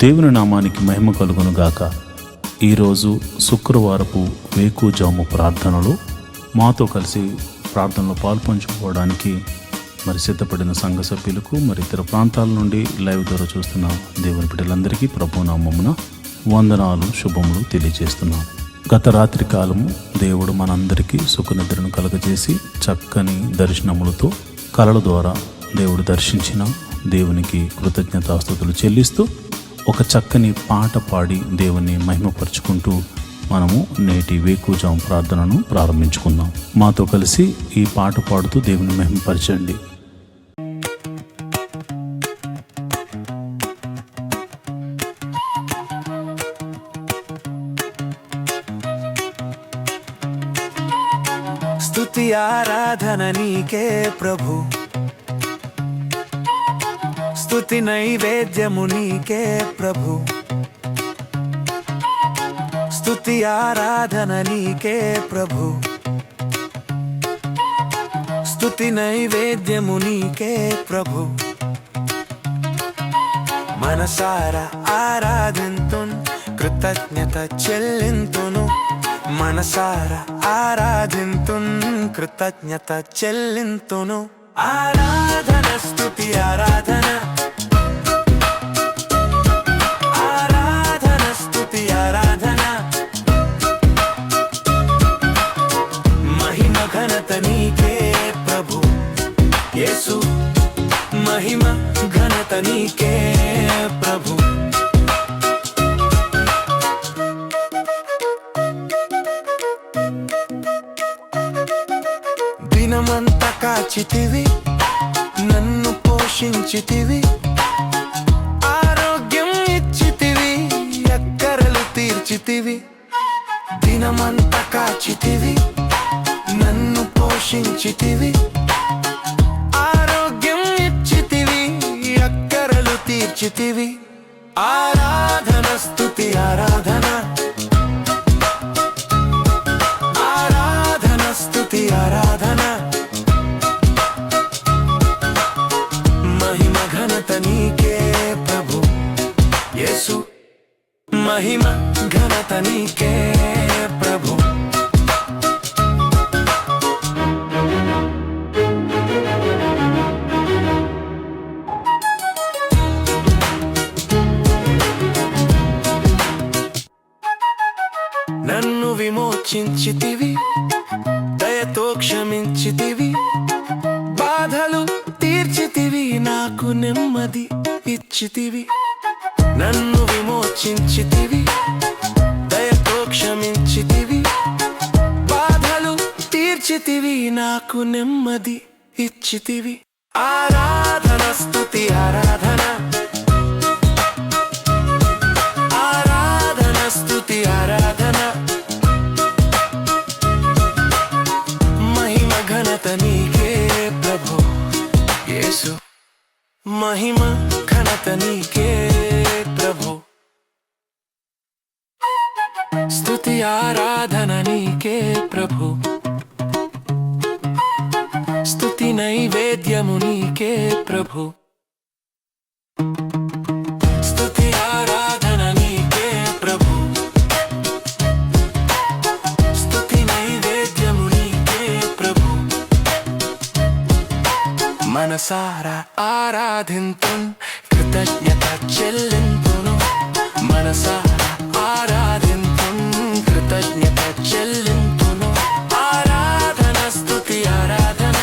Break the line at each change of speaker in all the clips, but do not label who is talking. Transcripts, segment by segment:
దేవుని నామానికి మహిమ కలుగును గాక. ఈరోజు శుక్రవారపు వేకుజాము ప్రార్థనలో మాతో కలిసి ప్రార్థనలో పాల్పంచుకోవడానికి సిద్ధపడిన సంఘ సభ్యులకు ఇతర ప్రాంతాల నుండి లైవ్ ద్వారా చూస్తున్న దేవుని బిడ్డలందరికీ ప్రభు నామమున వందనాలు, శుభములు తెలియజేస్తున్నాను. గత రాత్రి కాలము దేవుడు మనందరికీ సుఖనిద్రను కలగజేసి చక్కని దర్శనములతో కలల ద్వారా దేవుడు దర్శించిన దేవునికి కృతజ్ఞతాస్తుతులు చెల్లిస్తూ ఒక చక్కని పాట పాడి దేవుని మహిమపరుచుకుంటూ మనము నేటి వేకుజాము ప్రార్థనను ప్రారంభించుకుందాం. మాతో కలిసి ఈ పాట పాడుతూ దేవుని మహిమపరచండి.
స్తుతి ఆరాధన నీకే ప్రభు, స్తుతి నైవేద్యము నీకే ప్రభు, స్తుతి ఆరాధన నీకే ప్రభు, స్తుతి నైవేద్యము నీకే ప్రభు. మనసారా ఆరాధింతున్, కృతజ్ఞత చెల్లింతును. మనసారా ఆరాధింతున్, కృతజ్ఞత చెల్లింతును. ఆరాధన స్తుతి ఆరాధన, ఆరాధన స్తుతి ఆరాధన. మహిమ ఘనత నీకే ప్రభు యేసు, మహిమ ఘనత నీకే ప్రభు. దినమంతా కాచితివి, నన్ను పోషించితివి, ఆరోగ్యం ఇచ్చితివి, అక్కరలు తీర్చితివి. దినమంతా కాచితివి, నన్ను పోషించితివి, ఆరోగ్యం ఇచ్చితివి, అక్కరలు తీర్చితివి. ఆరాధన స్తుతి ఆరాధన, ఆరాధన స్తుతి ఆరాధన. మహిమ ఘనత నీకే ప్రభు యేసు, మహిమ ఘనత నీకే ప్రభు. నన్ను విమోచించితివి, దయతో క్షమించితివి, బాధలు తీర్చితివి, నాకు నెమ్మది ఇచ్చితివి. నన్ను విమోచించితివి, దయతో క్షమించితివి, బాధలు తీర్చితివి, నాకు నెమ్మది ఇచ్చితివి. ఆరాధన స్తుతి ఆరాధన, ఆరాధన స్తుతి ఆరాధన. మహిమ ఘనత నీకే ప్రభు యేసు, మహిమ ఘనత నీకే ప్రభు. స్తుతి ఆరాధన నీకే ప్రభు, స్తుతి నైవేద్యము నీకే ప్రభు, స్తుతి ఆరాధన నీకే ప్రభు, స్తుతి నైవేద్యము నీకే ప్రభు. మనసారా ఆరాధింతున్, కృతజ్ఞత చెల్లింతును. మనసారా ఆరాధింతున్, కృతజ్ఞత చెల్లింతును. ఆరాధన స్తుతి ఆరాధన,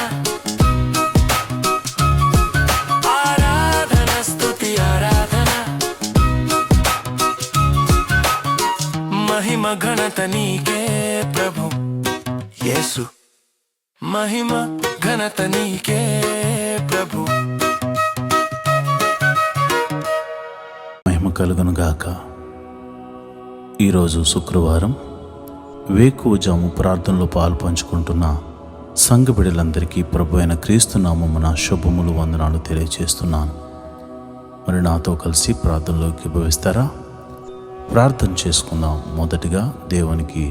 ఆరాధన స్తుతి ఆరాధన. మహిమ ఘనత నీకే ప్రభు యేసు, మహిమ ఘనత నీకే ప్రభు.
మహిమ కలుగును గాక. ఈరోజు శుక్రవారం వేకువజాము ప్రార్థనలో పాల్పంచుకుంటున్న సంఘ బిడ్డలందరికీ ప్రభు అయిన క్రీస్తు నామమున శుభములు, వందనాలు తెలియజేస్తున్నాను. నాతో కలిసి ప్రార్థనలోకి భవిస్తారా? ప్రార్థన చేసుకుందాం. మొదటిగా దేవునికి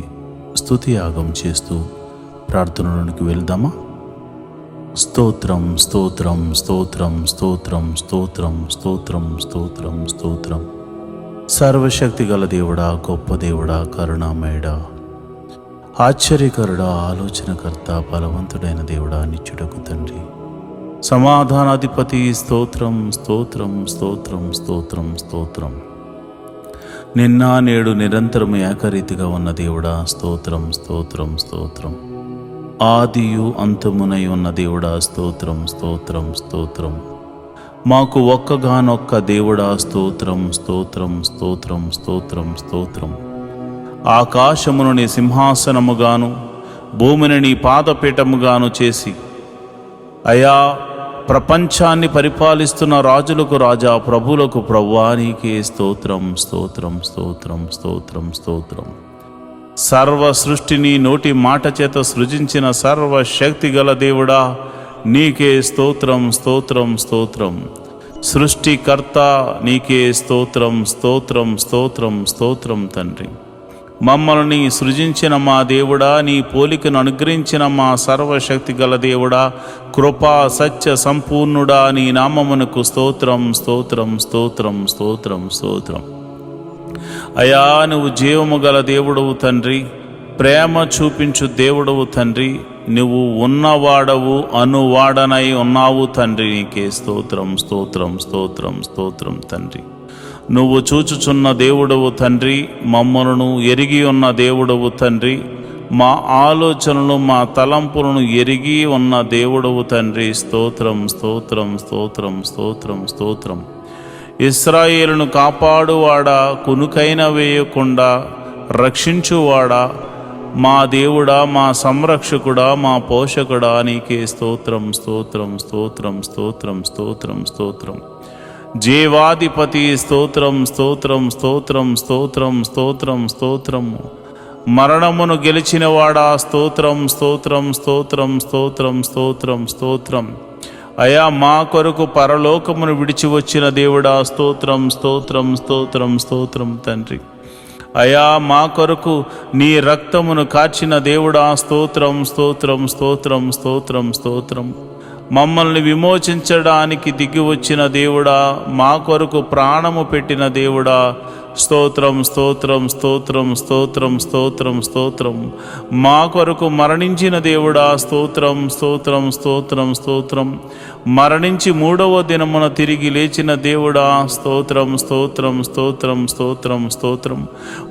స్తుతి యాగం చేస్తూ ప్రార్థనలోనికి వెళ్దామా? స్తోత్రం స్తోత్రం స్తోత్రం స్తోత్రం స్తోత్రం స్తోత్రం స్తోత్రం స్తోత్రం సర్వశక్తి గల దేవుడా, గొప్ప దేవుడా, కరుణామయుడా, ఆశ్చర్యకరుడా, ఆలోచనకర్త, బలవంతుడైన దేవుడా, నిత్యుడకు తండ్రి, సమాధానాధిపతి, స్తోత్రం స్తోత్రం స్తోత్రం స్తోత్రం స్తోత్రం. నిన్న నేడు నిరంతరం ఏకరీతిగా ఉన్న దేవుడా, స్తోత్రం స్తోత్రం స్తోత్రం. ఆదియు అంతమునై ఉన్న దేవుడా, స్తోత్రం స్తోత్రం స్తోత్రం. మాకు ఒక్కగానొక్క దేవుడా, స్తోత్రం స్తోత్రం స్తోత్రం స్తోత్రం స్తోత్రం. ఆకాశమును నీ సింహాసనముగాను భూమిని నీ పాదపీఠముగాను చేసి అయా ప్రపంచాన్ని పరిపాలిస్తున్న రాజులకు రాజా, ప్రభువులకు ప్రభువా, నీకే స్తోత్రం స్తోత్రం స్తోత్రం స్తోత్రం స్తోత్రం. సర్వ సృష్టిని నోటి మాట చేత సృజించిన సర్వశక్తి గల దేవుడా, నీకే స్తోత్రం స్తోత్రం స్తోత్రం. సృష్టికర్త నీకే స్తోత్రం స్తోత్రం స్తోత్రం స్తోత్రం తండ్రి. మమ్మల్ని సృజించిన మా దేవుడా, నీ పోలికను అనుగ్రహించిన మా సర్వశక్తి గల దేవుడా, కృపా సత్య సంపూర్ణుడా, నీ నామమునకు స్తోత్రం స్తోత్రం స్తోత్రం స్తోత్రం స్తోత్రం. అయా, నువ్వు జీవము గల దేవుడవు తండ్రి, ప్రేమ చూపించు దేవుడవు తండ్రి, నువ్వు ఉన్నవాడవు, అనువాడనై ఉన్నావు తండ్రి, నీకే స్తోత్రం స్తోత్రం స్తోత్రం స్తోత్రం తండ్రి. నువ్వు చూచుచున్న దేవుడవు తండ్రి, మమ్మలను ఎరిగి ఉన్న దేవుడవు తండ్రి, మా ఆలోచనలు మా తలంపులను ఎరిగి ఉన్న దేవుడవు తండ్రి, స్తోత్రం స్తోత్రం స్తోత్రం స్తోత్రం స్తోత్రం. ఇశ్రాయేలును కాపాడువాడా, కునుకైన వేయకుండా రక్షించువాడా, మా దేవుడా, మా సంరక్షకుడా, మా పోషకుడా, నీకే స్తోత్రం స్తోత్రం స్తోత్రం స్తోత్రం స్తోత్రం స్తోత్రం. జీవాధిపతి స్తోత్రం స్తోత్రం స్తోత్రం స్తోత్రం స్తోత్రం స్తోత్రం. మరణమును గెలిచినవాడా, స్తోత్రం స్తోత్రం స్తోత్రం స్తోత్రం స్తోత్రం స్తోత్రం. అయా, మా కొరకు పరలోకమును విడిచి వచ్చిన దేవుడా, స్తోత్రం స్తోత్రం స్తోత్రం స్తోత్రం తండ్రి. అయా, మా కొరకు నీ రక్తమును కార్చిన దేవుడా, స్తోత్రం స్తోత్రం స్తోత్రం స్తోత్రం స్తోత్రం. మమ్మల్ని విమోచించడానికి దిగి వచ్చిన దేవుడా, మా కొరకు ప్రాణము పెట్టిన దేవుడా, స్తోత్రం స్తోత్రం స్తోత్రం స్తోత్రం స్తోత్రం స్తోత్రం. మా కొరకు మరణించిన దేవుడా, స్తోత్రం స్తోత్రం స్తోత్రం స్తోత్రం. మరణించి మూడవ దినమున తిరిగి లేచిన దేవుడా, స్తోత్రం స్తోత్రం స్తోత్రం స్తోత్రం స్తోత్రం.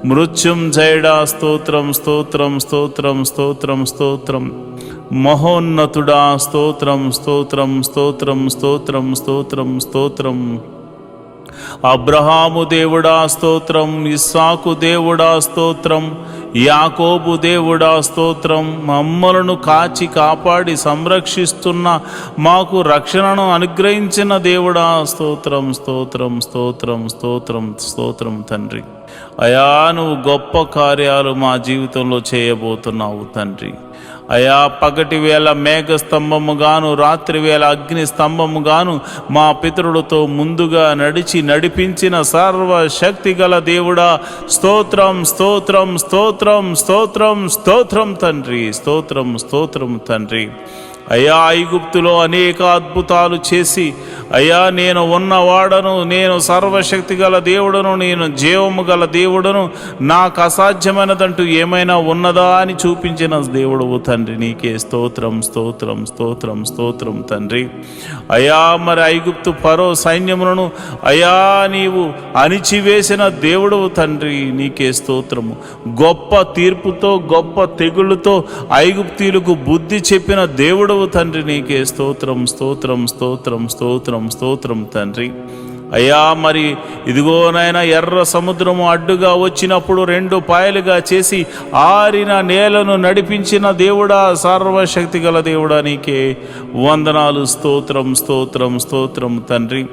మృత్యుంజయుడా, స్తోత్రం స్తోత్రం స్తోత్రం స్తోత్రం స్తోత్రం. మహోన్నతుడా, స్తోత్రం స్తోత్రం స్తోత్రం స్తోత్రం స్తోత్రం స్తోత్రం. అబ్రహాము దేవుడా, స్తోత్రం. ఇస్సాకు దేవుడా, స్తోత్రం. యాకోబు దేవుడా, స్తోత్రం. మమ్మలను కాచి కాపాడి సంరక్షిస్తున్న, మాకు రక్షణను అనుగ్రహించిన దేవుడా, స్తోత్రం స్తోత్రం స్తోత్రం స్తోత్రం స్తోత్రం తండ్రి. అయా, నువ్వు గొప్ప కార్యాలు మా జీవితంలో చేయబోతున్నావు తండ్రి. అయా, పగటి వేళ మేఘ స్తంభముగాను, రాత్రి వేళ అగ్ని స్తంభముగాను మా పితరులతో ముందుగా నడిపించిన సర్వశక్తి గల దేవుడా, స్తోత్రం స్తోత్రం స్తోత్రం స్తోత్రం స్తోత్రం తండ్రి, స్తోత్రం స్తోత్రం తండ్రి. అయ్యా, ఐగుప్తులో అనేక అద్భుతాలు చేసి, అయ్యా, నేను ఉన్నవాడను, నేను సర్వశక్తి గల దేవుడను, నేను జీవము గల దేవుడను, నాకు అసాధ్యమైనదంటూ ఏమైనా ఉన్నదా అని చూపించిన దేవుడవు తండ్రి, నీకే స్తోత్రం స్తోత్రం స్తోత్రం స్తోత్రం తండ్రి. అయ్యా, మరి ఐగుప్తు ఫరో సైన్యములను అయ్యా నీవు అణిచివేసిన దేవుడవు తండ్రి, నీకే స్తోత్రము. గొప్ప తీర్పుతో, గొప్ప తెగుళ్ళతో ఐగుప్తీయులకు బుద్ధి చెప్పిన దేవుడు తండ్రి, నీకే స్తోత్రం స్తోత్రం స్తోత్రం స్తోత్రం స్తోత్రం తండ్రి. అయ్యా, మరి ఇదిగోనైనా ఎర్ర సముద్రము అడ్డుగా వచ్చినప్పుడు రెండు పాయలుగా చేసి ఆరిన నేలను నడిపించిన దేవుడా, సర్వశక్తి గల దేవుడా, నీకే వందనాలు, స్తోత్రం స్తోత్రం స్తోత్రం తండ్రి.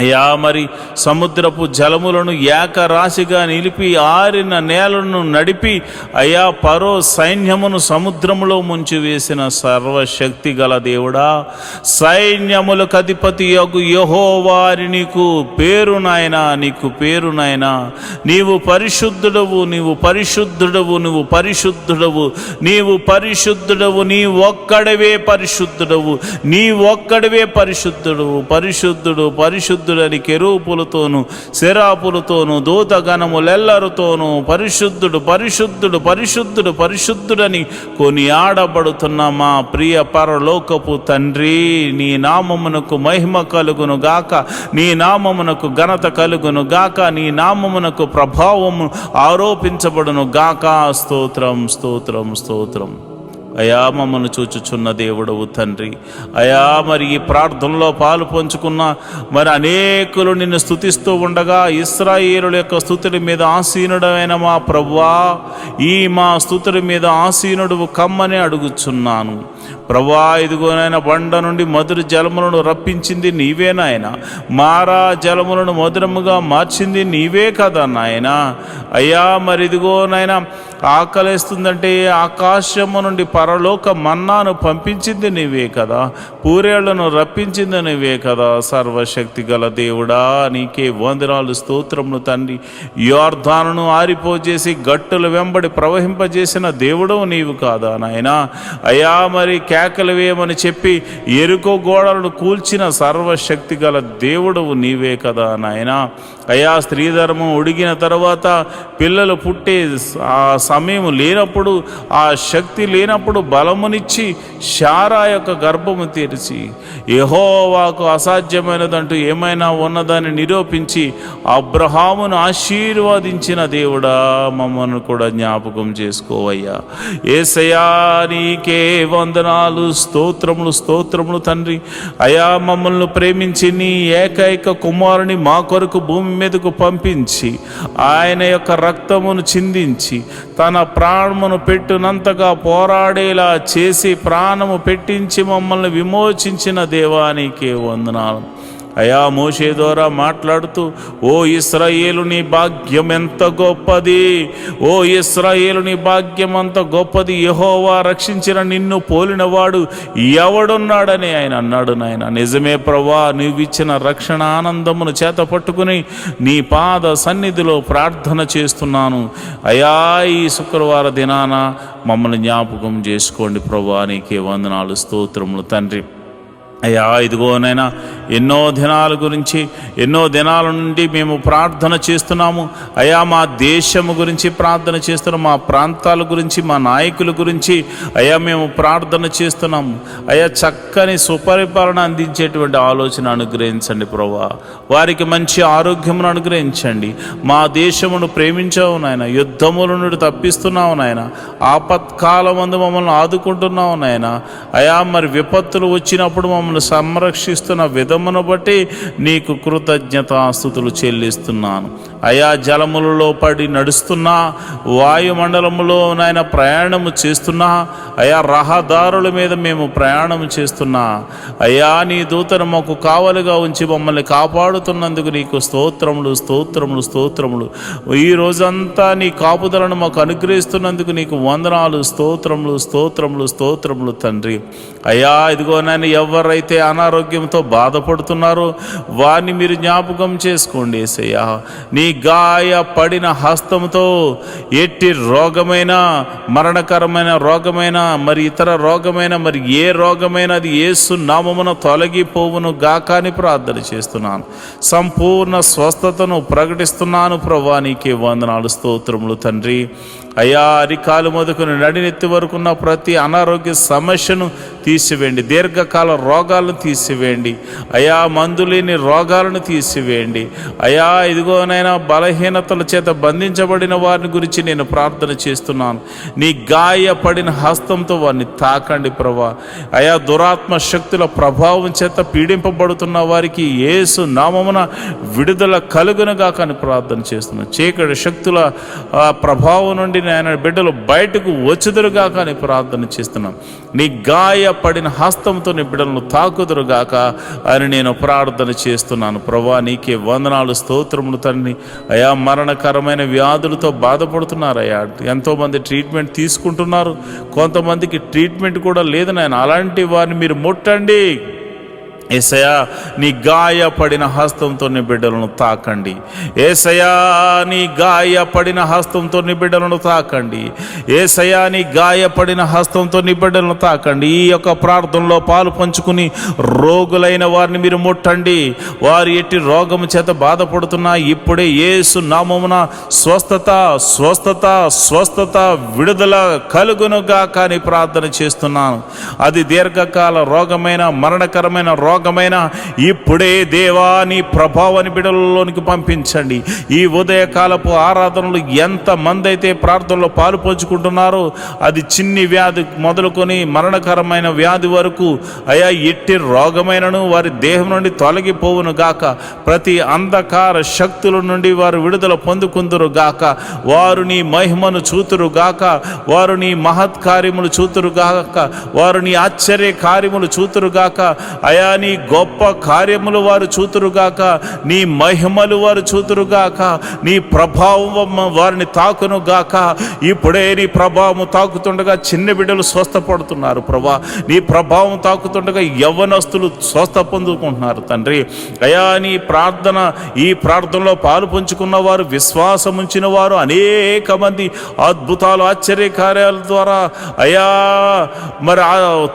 అయ్యా, మరి సముద్రపు జలములను ఏకరాశిగా నిలిపి ఆరిన నేలను నడిపి అయ్యా ఫరో సైన్యమును సముద్రములో ముంచి వేసిన సర్వశక్తి గల దేవుడా, సైన్యములకు అధిపతి యగు యెహోవాని నీకు పేరు నాయనా, నీకు పేరు నాయనా. నీవు పరిశుద్ధుడవు, నీవు పరిశుద్ధుడవు, నీవు పరిశుద్ధుడవు, నీవు పరిశుద్ధుడవు, నీ ఒక్కడవే పరిశుద్ధుడవు, నీ ఒక్కడవే పరిశుద్ధుడు, పరిశుద్ధుడు పరిశుద్ధుడు పరిశుద్ధుడని కెరూపులతోనూ శరాపులతోనూ దూతగణములెల్లరితోనూ పరిశుద్ధుడు పరిశుద్ధుడు పరిశుద్ధుడు పరిశుద్ధుడని కొనియాడబడుతున్న మా ప్రియ పరలోకపు తండ్రి, నీ నామమునకు మహిమ కలుగును గాక, నీ నామమునకు ఘనత కలుగును గాక, నీ నామమునకు ప్రభావము ఆరోపించబడును గాక. స్తోత్రం స్తోత్రం స్తోత్రం. అయా మమ్మల్ని చూచుచున్న దేవుడవు తండ్రి, అయా మరి ఈ ప్రార్థనలో పాలు పంచుకున్న మరి అనేకులు నిన్ను స్తుతిస్తూ ఉండగా ఇశ్రాయేలుల యొక్క స్తుతుల మీద ఆసీనుడమైన మా ప్రభువా, ఈ మా స్తుతుల మీద ఆసీనుడు కమ్మని అడుగుచున్నాను ప్రభువా. ఇదిగోనైనా బండ నుండి మధుర జలములను రప్పించింది నీవే నాయన, మారా జలములను మధురముగా మార్చింది నీవే కదా నాయన. అయ్యా మరి ఇదిగోనైనా ఆకలేస్తుందంటే ఆకాశము నుండి పరలోక మన్నాను పంపించింది నీవే కదా, పూరేళ్లను రప్పించింది నీవే కదా. సర్వశక్తి గల దేవుడా, నీకే వందనాలు స్తోత్రములు తండ్రి. యోర్దానును ఆరిపోజేసి గట్టుల వెంబడి ప్రవహింపజేసిన దేవుడు నీవు కాదా నాయన. అయ్యా మరి కేకలు వేయమని చెప్పి ఎరుకో గోడలను కూల్చిన సర్వశక్తి గల దేవుడవు నీవే కదా నాయన. అయా స్త్రీధర్మం ఉడిగిన తర్వాత పిల్లలు పుట్టే ఆ సమయం లేనప్పుడు, ఆ శక్తి లేనప్పుడు బలమునిచ్చి శారా యొక్క గర్భము తెరిచి యెహోవాకు అసాధ్యమైనదంటూ ఏమైనా ఉన్నదని నిరూపించి అబ్రహామును ఆశీర్వదించిన దేవుడా, మమ్మల్ని కూడా జ్ఞాపకం చేసుకోవయ్యా. యేసయ్యా నీకే వందనాలు స్తోత్రములు స్తోత్రములు తండ్రి. అయా మమ్మల్ని ప్రేమించి నీ ఏకైక కుమారుని మా కొరకు భూమి మీదకు పంపించి ఆయన యొక్క రక్తమును చిందించి తన ప్రాణమును పెట్టునంతగా పోరాడేలా చేసి ప్రాణము పెట్టించి మమ్మల్ని విమోచించిన దేవానికే వందనాలు. అయా మోషే ద్వారా మాట్లాడుతూ, ఓ ఇశ్రాయేలు నీ భాగ్యం ఎంత గొప్పది, ఓ ఇశ్రాయేలు నీ భాగ్యం అంత గొప్పది, యెహోవా రక్షించిన నిన్ను పోలినవాడు ఎవడున్నాడని ఆయన అన్నాడు నాయన. నిజమే ప్రభువా, నీవిచ్చిన రక్షణ ఆనందమును చేత పట్టుకుని నీ పాద సన్నిధిలో ప్రార్థన చేస్తున్నాను. అయా ఈ శుక్రవార దినాన మమ్మల్ని జ్ఞాపకం చేసుకోండి ప్రభువా, నీకే వందనాలు స్తోత్రములు తండ్రి. అయ్యా ఇదిగోనైనా ఎన్నో దినాల గురించి ఎన్నో దినాల నుండి మేము ప్రార్థన చేస్తున్నాము. అయ్యా మా దేశము గురించి ప్రార్థన చేస్తున్నాము, మా ప్రాంతాల గురించి, మా నాయకుల గురించి అయ్యా మేము ప్రార్థన చేస్తున్నాము. అయ్యా చక్కని సుపరిపాలన అందించేటువంటి ఆలోచన అనుగ్రహించండి ప్రభువా, వారికి మంచి ఆరోగ్యమును అనుగ్రహించండి. మా దేశమును ప్రేమించావు నాయన, యుద్ధముల నుండి తప్పిస్తున్నావు నాయన, ఆపత్కాలమందు మమ్మల్ని ఆదుకుంటున్నావు నాయన. అయ్యా మరి విపత్తులు వచ్చినప్పుడు మమ్మల్ని సంరక్షిస్తున్న విధమును బట్టి నీకు కృతజ్ఞతాస్తుతులు చెల్లిస్తున్నాను. అయా జలములలో పడి నడుస్తున్నా, వాయుమండలములో నాయన ప్రయాణము చేస్తున్నా, అయా రహదారుల మీద మేము ప్రయాణం చేస్తున్నా, అయా నీ దూతను మాకు కావలిగా ఉంచి మమ్మల్ని కాపాడుతున్నందుకు నీకు స్తోత్రములు స్తోత్రములు స్తోత్రములు. ఈ రోజంతా నీ కాపుదలను మాకు అనుగ్రహిస్తున్నందుకు నీకు వందనాలు స్తోత్రములు స్తోత్రములు స్తోత్రములు తండ్రి. అయ్యా ఇదిగో నాయన ఎవరైతే అనారోగ్యంతో బాధపడుతున్నారో వారిని మీరు జ్ఞాపకం చేసుకోండి యేసయ్యా. నీ గాయపడిన హస్తంతో ఎట్టి రోగమైన, మరణకరమైన రోగమైన, మరి ఇతర రోగమైన, మరి ఏ రోగమైన అది యేసు నామమున తొలగిపోవును గాక అని ప్రార్థన చేస్తున్నాను. సంపూర్ణ స్వస్థతను ప్రకటిస్తున్నాను ప్రభువా, నీకే వందనాలు స్తోత్రములు తండ్రి. అయ్యా అరికాలు మొదలుకొని నడినెత్తి వరకున్న ప్రతి అనారోగ్య సమస్యను తీసివేయండి, దీర్ఘకాల రోగాలను తీసివేయండి, అయా మందులేని రోగాలను తీసివేయండి. అయా ఇదిగోనైనా బలహీనతల చేత బంధించబడిన వారిని గురించి నేను ప్రార్థన చేస్తున్నాను. నీ గాయపడిన హస్తంతో వారిని తాకండి ప్రభువా. అయా దురాత్మ శక్తుల ప్రభావం చేత పీడింపబడుతున్న వారికి యేసు నామమున విడుదల కలుగునుగా కానీ ప్రార్థన చేస్తున్నాను. చీకటి శక్తుల ప్రభావం నుండి ఆయన బిడ్డలు బయటకు వచ్చుదురుగా కానీ ప్రార్థన చేస్తున్నాం. నీ గాయపడిన హస్తంతో నీ బిడ్డలను తాకుదురుగాక అని నేను ప్రార్థన చేస్తున్నాను ప్రభువా. నీకే వందనాలు స్తోత్రములు తండ్రి. అయా మరణకరమైన వ్యాధులతో బాధపడుతున్నారు అయ్యా, ఎంతోమంది ట్రీట్మెంట్ తీసుకుంటున్నారు, కొంతమందికి ట్రీట్మెంట్ కూడా లేదు నాయన. అలాంటి వారిని మీరు ముట్టండి, యేసయ్యా నీ గాయపడిన హస్తంతో నీ బిడ్డలను తాకండి. యేసయ్యా నీ గాయపడిన హస్తంతో నీ బిడ్డలను తాకండి. యేసయ్యా నీ గాయపడిన హస్తంతో నీ బిడ్డలను తాకండి. ఈ యొక్క ప్రార్థనలో పాలు పంచుకుని రోగులైన వారిని మీరు ముట్టండి. వారు ఎట్టి రోగము చేత బాధపడుతున్నా ఇప్పుడే యేసు నామమున స్వస్థత స్వస్థత స్వస్థత విడుదల కలుగునుగా కానీ ప్రార్థన చేస్తున్నాను. అది దీర్ఘకాల రోగమైన మరణకరమైన రోగమైన ఇప్పుడే దేవా నీ ప్రభావాన్ని బిడ్డలలోనికి పంపించండి. ఈ ఉదయకాలపు ఆరాధనలు ఎంతమంది అయితే ప్రార్థనలో పాలు పంచుకుంటున్నారో అది చిన్ని వ్యాధి మొదలుకొని మరణకరమైన వ్యాధి వరకు అయా ఎట్టి రోగమైనను వారి దేహం నుండి తొలగిపోవును గాక. ప్రతి అంధకార శక్తుల నుండి వారు విడుదల పొందుకుందురు గాక. వారు నీ మహిమను చూతురు గాక. వారు నీ మహత్కార్యములు చూతురు గాక. వారు నీ ఆశ్చర్య కార్యములు చూతురు గాక. అయా నీ గొప్ప కార్యములు వారు చూతురుగాక. నీ మహిమలు వారు చూతురుగాక. నీ ప్రభావం వారిని తాకును గాక. ఇప్పుడే నీ ప్రభావం తాకుతుండగా చిన్న బిడ్డలు స్వస్థపడుతున్నారు ప్రభా. నీ ప్రభావం తాకుతుండగా యవ్వనస్తులు స్వస్థ పొందుకుంటున్నారు తండ్రి. అయా నీ ప్రార్థన ఈ ప్రార్థనలో పాలు పంచుకున్న వారు విశ్వాసం ఉంచిన వారు అనేక మంది అద్భుతాలు ఆశ్చర్య కార్యాల ద్వారా అయా మరి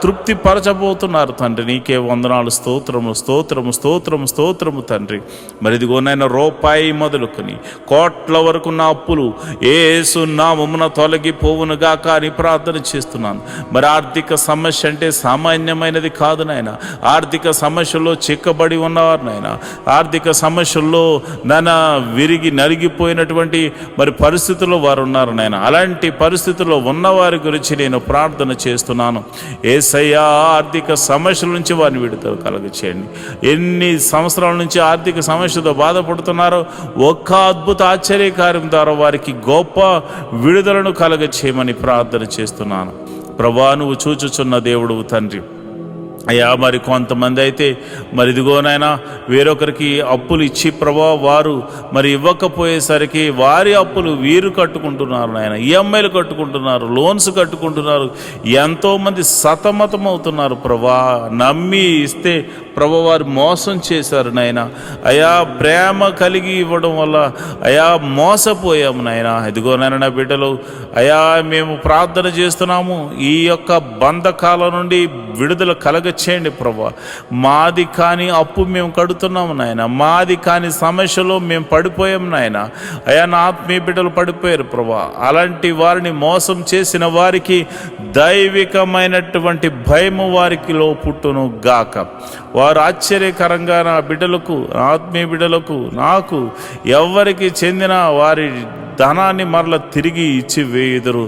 తృప్తి పరచబోతున్నారు తండ్రి. నీకే వందనాలు, స్తోత్రము స్తోత్రము స్తోత్రము స్తోత్రము తండ్రి. మరి ఇదిగోనైనా రూపాయి మొదలుకొని కోట్ల వరకు నా అప్పులు యేసు నామమున తొలగిపోవునుగాక అని ప్రార్థన చేస్తున్నాను. మరి ఆర్థిక సమస్య అంటే సామాన్యమైనది కాదు నాయన. ఆర్థిక సమస్యల్లో చిక్కబడి ఉన్నవారు నాయన. ఆర్థిక సమస్యల్లో విరిగి నలిగిపోయినటువంటి మరి పరిస్థితుల్లో వారు ఉన్నారు నాయన. అలాంటి పరిస్థితుల్లో ఉన్నవారి గురించి నేను ప్రార్థన చేస్తున్నాను. యేసయ్యా ఆర్థిక సమస్యల నుంచి వారిని విడుదల కలగచేయండి. ఎన్ని సంవత్సరాల నుంచి ఆర్థిక సమస్యతో బాధపడుతున్నారో ఒక్క అద్భుత ఆశ్చర్యకార్యం ద్వారా వారికి గొప్ప విడుదలను కలగచేయమని ప్రార్థన చేస్తున్నాను. ప్రభువా నువ్వు చూచుచున్న దేవుడు తండ్రి. అయ్యా మరి కొంతమంది అయితే మరి ఇదిగోనైనా వేరొకరికి అప్పులు ఇచ్చి ప్రభా వారు మరి ఇవ్వకపోయేసరికి వారి అప్పులు వీరు కట్టుకుంటున్నారు నాయన. ఈఎంఐలు కట్టుకుంటున్నారు, లోన్స్ కట్టుకుంటున్నారు. ఎంతోమంది సతమతం అవుతున్నారు ప్రభా. నమ్మి ఇస్తే ప్రభా వారు మోసం చేశారు నాయన. అయా ప్రేమ కలిగి ఇవ్వడం వల్ల అయా మోసపోయాము నాయన. ఇదిగోనైనా నా బిడ్డలు అయా మేము ప్రార్థన చేస్తున్నాము. ఈ యొక్క బంధకాల నుండి విడుదల కలగచేయండి ప్రభా. మాది కాని అప్పు మేము కడుతున్నాము నాయన. మాది కాని సమస్యలో మేము పడిపోయాము నాయన. అయా నా ఆత్మీయ బిడ్డలు పడిపోయారు ప్రభా. అలాంటి వారిని మోసం చేసిన వారికి దైవికమైనటువంటి భయము వారికిలో పుట్టును గాక. వారు ఆశ్చర్యకరంగా నా బిడ్డలకు, ఆత్మీయ బిడ్డలకు, నాకు ఎవరికి చెందిన వారి ధనాన్ని మరల తిరిగి ఇచ్చి వేయుదురు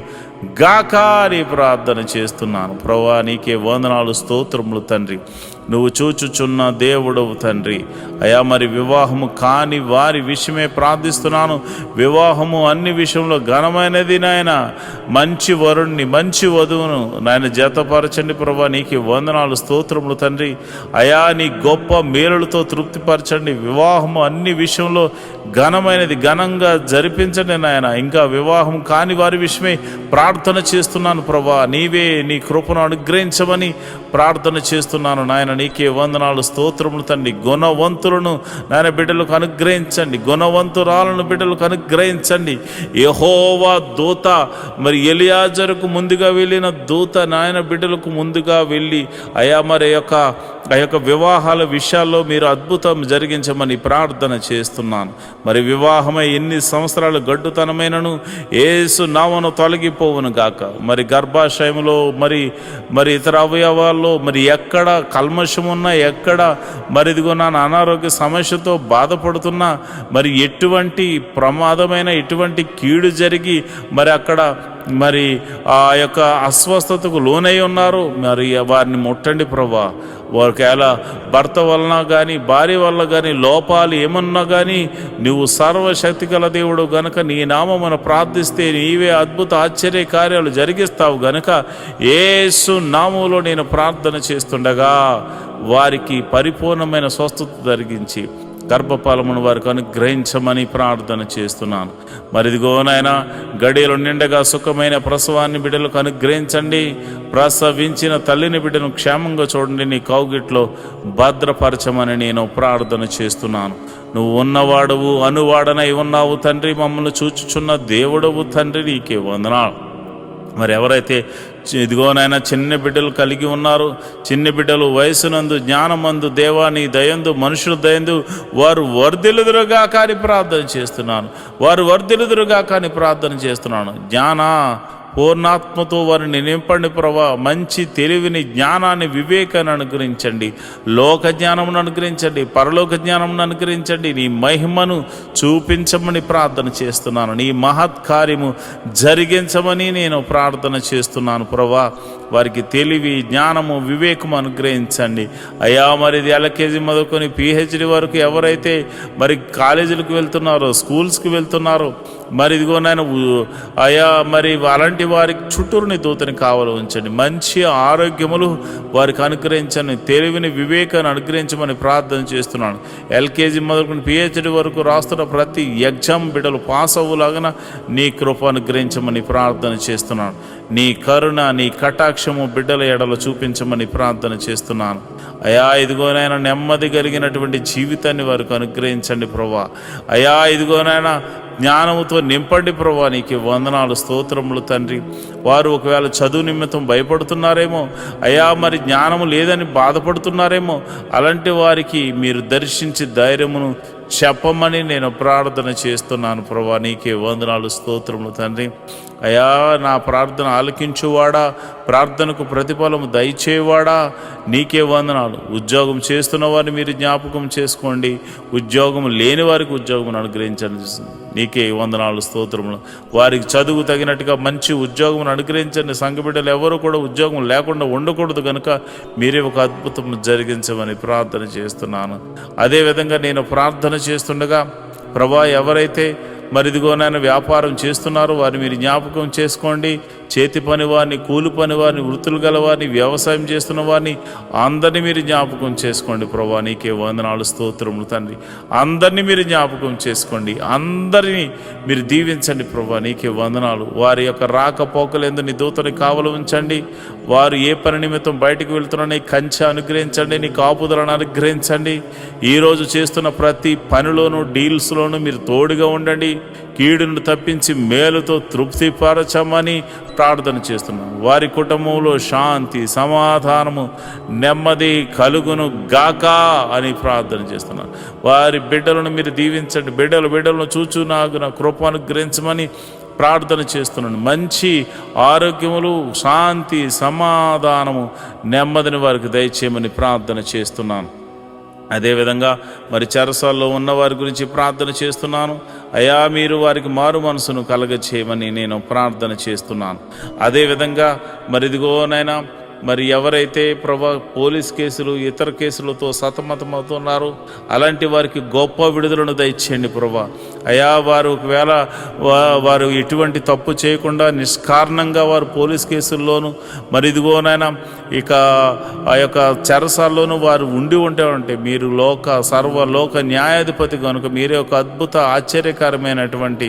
గాక అని ప్రార్థన చేస్తున్నాను. ప్రభువా నీకే వందనాలు, స్తోత్రములు తండ్రి. నువ్వు చూచుచున్న దేవుడవు తండ్రి. అయా మరి వివాహము కాని వారి విషయమే ప్రార్థిస్తున్నాను. వివాహము అన్ని విషయంలో ఘనమైనది నాయన. మంచి వరుణ్ణి, మంచి వధువును నాయన జతపరచండి ప్రభువా. నీకే వందనాలు, స్తోత్రములు తండ్రి. అయా నీ గొప్ప మేలులతో తృప్తిపరచండి. వివాహము అన్ని విషయంలో ఘనమైనది, ఘనంగా జరిపించండి నాయన. ఇంకా వివాహం కాని వారి విషయమే ప్రార్థన చేస్తున్నాను ప్రభా. నీవే నీ కృపను అనుగ్రహించమని ప్రార్థన చేస్తున్నాను నాయన. నీకే వందనాలు, స్తోత్రములు తండ్రి. గుణవంతులను నాయన బిడ్డలకు అనుగ్రహించండి. గుణవంతురాలను బిడ్డలకు అనుగ్రహించండి. యెహోవా దూత మరి ఎలియాజరుకు ముందుగా వెళ్ళిన దూత నాయన బిడ్డలకు ముందుగా వెళ్ళి అయా మరి ఆ యొక్క వివాహాల విషయాల్లో మీరు అద్భుతం జరిగించమని ప్రార్థన చేస్తున్నాను. మరి వివాహమై ఎన్ని సంవత్సరాలు గడ్డుతనమైనను యేసు నామమున తొలగిపోవును గాక. మరి గర్భాశయంలో మరి ఇతర అవయవాల్లో మరి ఎక్కడ కల్మషం ఉన్నా, ఎక్కడ మరి ఇదిగో నా అనారోగ్య సమస్యతో బాధపడుతున్నా, మరి ఎటువంటి ప్రమాదమైన ఎటువంటి కీడు జరిగి మరి అక్కడ మరి ఆ యొక్క అస్వస్థతకు లోనై ఉన్నారు, మరి వారిని ముట్టండి ప్రభా. ఒకవేళ భర్త వలన కానీ భార్య వల్ల కానీ లోపాలు ఏమన్నా కానీ నువ్వు సర్వశక్తి గల దేవుడు గనుక నీ నామమున ప్రార్థిస్తే నీవే అద్భుత ఆశ్చర్య కార్యాలు జరిగిస్తావు గనుక యేసు నామములో నేను ప్రార్థన చేస్తుండగా వారికి పరిపూర్ణమైన స్వస్థత జరిగించి గర్భఫలమును వారికి అనుగ్రహించమని ప్రార్థన చేస్తున్నాను. మరిదిగో నాయన, గడియలు నిండగా సుఖమైన ప్రసవాన్ని బిడ్డలకు అనుగ్రహించండి. ప్రసవించిన తల్లిని బిడ్డను క్షేమంగా చూడండి, నీ కౌగిట్లో భద్రపరచమని నేను ప్రార్థన చేస్తున్నాను. నువ్వు ఉన్నవాడవు, అనువాడనై ఉన్నావు తండ్రి, మమ్మల్ని చూచుచున్న దేవుడవు తండ్రి, నీకే వందనాలు. మరి ఎవరైతే ఇదిగోనైనా చిన్న బిడ్డలు కలిగి ఉన్నారో, చిన్న బిడ్డలు వయసునందు, జ్ఞానమందు, దేవాని దయందు, మనుషుల దయందు వారు వర్ధిల్లుదురుగా కానీ ప్రార్థన చేస్తున్నాను. వారు వర్ధిల్లుదురుగా కానీ ప్రార్థన చేస్తున్నాను. జ్ఞాన పూర్ణాత్మతో వారిని నింపండి ప్రభా. మంచి తెలివిని, జ్ఞానాన్ని, వివేకాన్ని అనుగ్రహించండి. లోక జ్ఞానమును అనుగ్రహించండి, పరలోక జ్ఞానమును అనుగ్రహించండి. నీ మహిమను చూపించమని ప్రార్థన చేస్తున్నాను. నీ మహత్కార్యము జరిగించమని నేను ప్రార్థన చేస్తున్నాను ప్రభా. వారికి తెలివి, జ్ఞానము, వివేకము అనుగ్రహించండి అయ్యా. మరి ఇది ఎల్కేజీ మొదలుకొని పిహెచ్డి వరకు ఎవరైతే మరి కాలేజీలకు వెళ్తున్నారో, స్కూల్స్కి వెళ్తున్నారో, మరి ఇదిగోనైనా అయ్యా, మరి అలాంటి వారికి చుట్టూరుని దూతని కావాలి ఉంచండి. మంచి ఆరోగ్యములు వారికి అనుగ్రహించండి. తెలివిని, వివేకాన్ని అనుగ్రహించమని ప్రార్థన చేస్తున్నాను. ఎల్కేజీ మొదలుకొని పిహెచ్డి వరకు రాస్తున్న ప్రతి ఎగ్జామ్ బిడ్డలు పాస్ అవ్వలాగా నీ కృప అనుగ్రహించమని ప్రార్థన చేస్తున్నాను. నీ కరుణ, నీ కటాక్షము బిడ్డల ఎడలో చూపించమని ప్రార్థన చేస్తున్నాను అయ్యా. ఇదిగోనైనా నెమ్మది కలిగినటువంటి జీవితాన్ని వారికి అనుగ్రహించండి ప్రభా. అయ్యా ఇదిగోనైనా జ్ఞానముతో నింపండి ప్రభా. నీకు వందనాలు, స్తోత్రములు తండ్రి. వారు ఒకవేళ చదువు నిమిత్తం భయపడుతున్నారేమో అయ్యా, మరి జ్ఞానము లేదని బాధపడుతున్నారేమో, అలాంటి వారికి మీరు దర్శించి ధైర్యమును చెప్పమని నేను ప్రార్థన చేస్తున్నాను ప్రభా. నీకే వందనాలు, స్తోత్రములు తండ్రి. అయ్యా, నా ప్రార్థన ఆలకించువాడా, ప్రార్థనకు ప్రతిఫలము దయచేవాడా, నీకే వందనాలు. ఉద్యోగం చేస్తున్న వారిని మీరు జ్ఞాపకం చేసుకోండి. ఉద్యోగం లేని వారికి ఉద్యోగం అనుగ్రహించండి. నీకే వందనాలు, స్తోత్రములు. వారికి చదువు తగినట్టుగా మంచి ఉద్యోగం అనుగ్రహించండి. సంఘ బిడ్డలు ఎవరు కూడా ఉద్యోగం లేకుండా ఉండకూడదు కనుక మీరే ఒక అద్భుతం జరిగించమని ప్రార్థన చేస్తున్నాను. అదేవిధంగా నేను ప్రార్థన చేస్తుండగా ప్రభా, ఎవరైతే మరి ఇదిగోనైనా వ్యాపారం చేస్తున్నారో వారిని మీరు జ్ఞాపకం చేసుకోండి. చేతి పని వారిని, కూలి పని వారిని, వృత్తులు గల వారిని, వ్యవసాయం చేస్తున్న వారిని అందరినీ మీరు జ్ఞాపకం చేసుకోండి ప్రభా. నీకే వందనాలు, స్తోత్రములు తండ్రి. అందరినీ మీరు జ్ఞాపకం చేసుకోండి, అందరినీ మీరు దీవించండి ప్రభా. నీకే వందనాలు. వారి యొక్క రాకపోకలందు నీ దూతని కావలి ఉంచండి. వారు ఏ పని నిమిత్తం బయటకు వెళ్తున్నారో కంచె అనుగ్రహించండి, నీ కాపుదలను అనుగ్రహించండి. ఈరోజు చేస్తున్న ప్రతి పనిలోనూ, డీల్స్లోనూ మీరు తోడుగా ఉండండి. కీడును తప్పించి మేలుతో తృప్తిపరచమని ప్రార్థన చేస్తున్నాను. వారి కుటుంబంలో శాంతి, సమాధానము, నెమ్మది కలుగును గాక అని ప్రార్థన చేస్తున్నాను. వారి బిడ్డలను మీరు దీవించండి. బిడ్డలను చూచు నాకు నా కృప అనుగ్రహించమని ప్రార్థన చేస్తున్నాను. మంచి ఆరోగ్యములు, శాంతి, సమాధానము, నెమ్మదిని వారికి దయచేయమని ప్రార్థన చేస్తున్నాను. అదేవిధంగా మరి చెరసాల్లో ఉన్న వారి గురించి ప్రార్థన చేస్తున్నాను అయ్యా. మీరు వారికి మారు మనసును కలగచేయమని నేను ప్రార్థన చేస్తున్నాను. అదేవిధంగా మరి ఇదిగోనైనా మరి ఎవరైతే ప్రభా పోలీస్ కేసులు, ఇతర కేసులతో సతమతమవుతున్నారో అలాంటి వారికి గొప్ప విడుదలను దయచేయండి ప్రభా. అయ్యా, వారు ఒకవేళ వారు ఎటువంటి తప్పు చేయకుండా నిష్కారణంగా వారు పోలీస్ కేసుల్లోనూ మరి ఇదిగోనైనా ఇక ఆ యొక్క చెరసాల్లోనూ వారు ఉంటే మీరు సర్వలోక న్యాయాధిపతి కనుక మీరే ఒక అద్భుత ఆశ్చర్యకరమైనటువంటి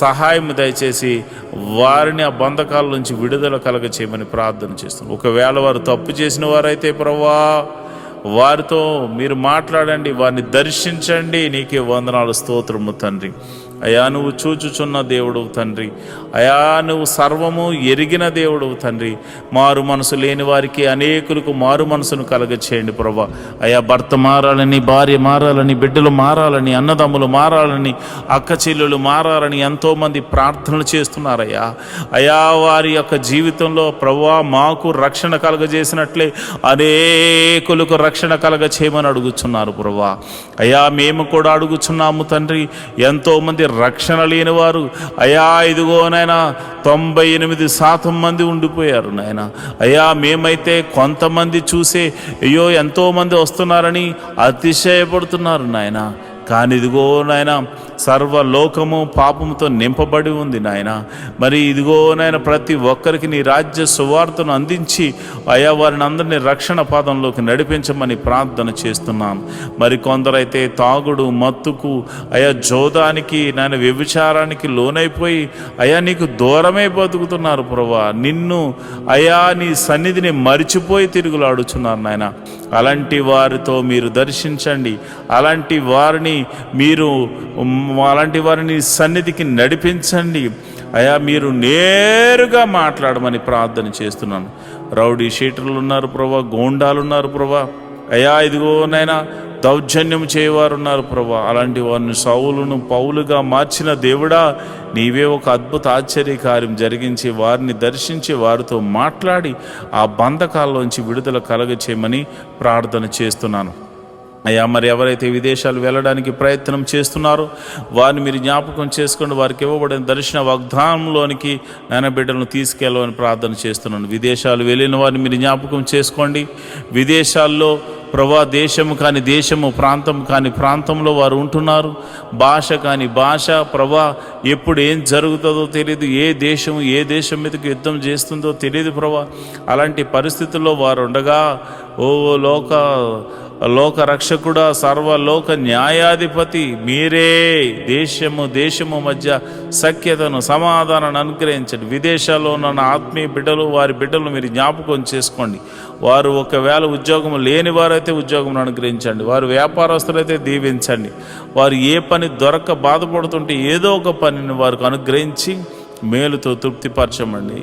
సహాయం దయచేసి వారిని ఆ బంధకాల నుంచి విడుదల కలగ చేయమని ప్రార్థన చేస్తున్నాం. ఒకవేళ వారు తప్పు చేసిన వారైతే ప్రభువా వారితో మీరు మాట్లాడండి, వారిని దర్శించండి. నీకే వందనాలు, స్తోత్రము తండ్రి. అయా, నువ్వు చూచుచున్న దేవుడు తండ్రి. అయా, నువ్వు సర్వము ఎరిగిన దేవుడు తండ్రి. మారు మనసు లేని వారికి అనేకులకు మారు మనసును కలగచేయండి ప్రభా. అయా, భర్త మారాలని, భార్య మారాలని, బిడ్డలు మారాలని, అన్నదమ్ములు మారాలని, అక్క చెల్లెలు మారాలని ఎంతోమంది ప్రార్థనలు చేస్తున్నారయ్యా. అయా, వారి యొక్క జీవితంలో ప్రభువా మాకు రక్షణ కలగజేసినట్లే అనేకులకు రక్షణ కలగచేయమని అడుగుచున్నారు ప్రభువా. అయా, మేము కూడా అడుగుచున్నాము తండ్రి. ఎంతోమంది రక్షణ లేని వారు అయా ఇదిగో నాయన 98% మంది ఉండిపోయారు నాయన. అయ్యా, మేమైతే కొంతమంది చూసే అయ్యో ఎంతోమంది వస్తున్నారని అతిశయపడుతున్నారు నాయన. కానీ ఇదిగో నాయన సర్వలోకము పాపముతో నింపబడి ఉంది నాయన. మరి ఇదిగో నాయన ప్రతి ఒక్కరికి నీ రాజ్య సువార్తను అందించి అయా వారిని అందరినీ రక్షణ పాదంలోకి నడిపించమని ప్రార్థన చేస్తున్నాను. మరి కొందరైతే తాగుడు మత్తుకు అయా జోదానికి నాయన వ్యభిచారానికి లోనైపోయి అయా నీకు దూరమే బతుకుతున్నారు ప్రభువా. నిన్ను అయా నీ సన్నిధిని మరిచిపోయి తిరుగులాడుచున్నారు నాయన. అలాంటి వారితో మీరు దర్శించండి, అలాంటి వారిని సన్నిధికి నడిపించండి అయా. మీరు నేరుగా మాట్లాడమని ప్రార్థన చేస్తున్నాను. రౌడీ షీటర్లు ఉన్నారు ప్రభా, గోండాలు ఉన్నారు ప్రభా అయా. ఇదిగో నైనా దౌర్జన్యం చేయవారు ఉన్నారు ప్రభా. అలాంటి వారిని సౌలును పౌలుగా మార్చిన దేవుడా, నీవే ఒక అద్భుత ఆశ్చర్యకార్యం జరిగించి వారిని దర్శించి వారితో మాట్లాడి ఆ బంధకాల్లోంచి విడుదల కలగచేయమని ప్రార్థన చేస్తున్నాను అయ్యా. మరి ఎవరైతే విదేశాలు వెళ్ళడానికి ప్రయత్నం చేస్తున్నారో వారిని మీరు జ్ఞాపకం చేసుకోండి. వారికి ఇవ్వబడిన దర్శన వాగ్దానంలోనికి నాయన బిడ్డలను తీసుకెళ్ళమని ప్రార్థన చేస్తున్నాను. విదేశాలు వెళ్ళిన వారిని మీరు జ్ఞాపకం చేసుకోండి. విదేశాల్లో ప్రభా దేశము కాని దేశము, ప్రాంతం కాని ప్రాంతంలో వారు ఉంటున్నారు. భాష కాని భాష ప్రభా, ఎప్పుడు ఏం జరుగుతుందో తెలియదు. ఏ దేశం మీదకి యుద్ధం చేస్తుందో తెలియదు ప్రభా. అలాంటి పరిస్థితుల్లో వారు ఉండగా ఓ లోక రక్షకుడా, సర్వలోక న్యాయాధిపతి మీరే దేశము మధ్య సఖ్యతను సమాధానాన్ని అనుగ్రహించండి. విదేశాల్లో ఉన్న ఆత్మీయ బిడ్డలు, వారి బిడ్డలు మీరు జ్ఞాపకం చేసుకోండి. వారు ఒకవేళ ఉద్యోగం లేని వారైతే ఉద్యోగం అనుగ్రహించండి. వారు వ్యాపారస్తులైతే దీవించండి. వారు ఏ పని దొరక్క బాధపడుతుంటే ఏదో ఒక పనిని వారికి అనుగ్రహించి మేలుతో తృప్తిపరచమండి.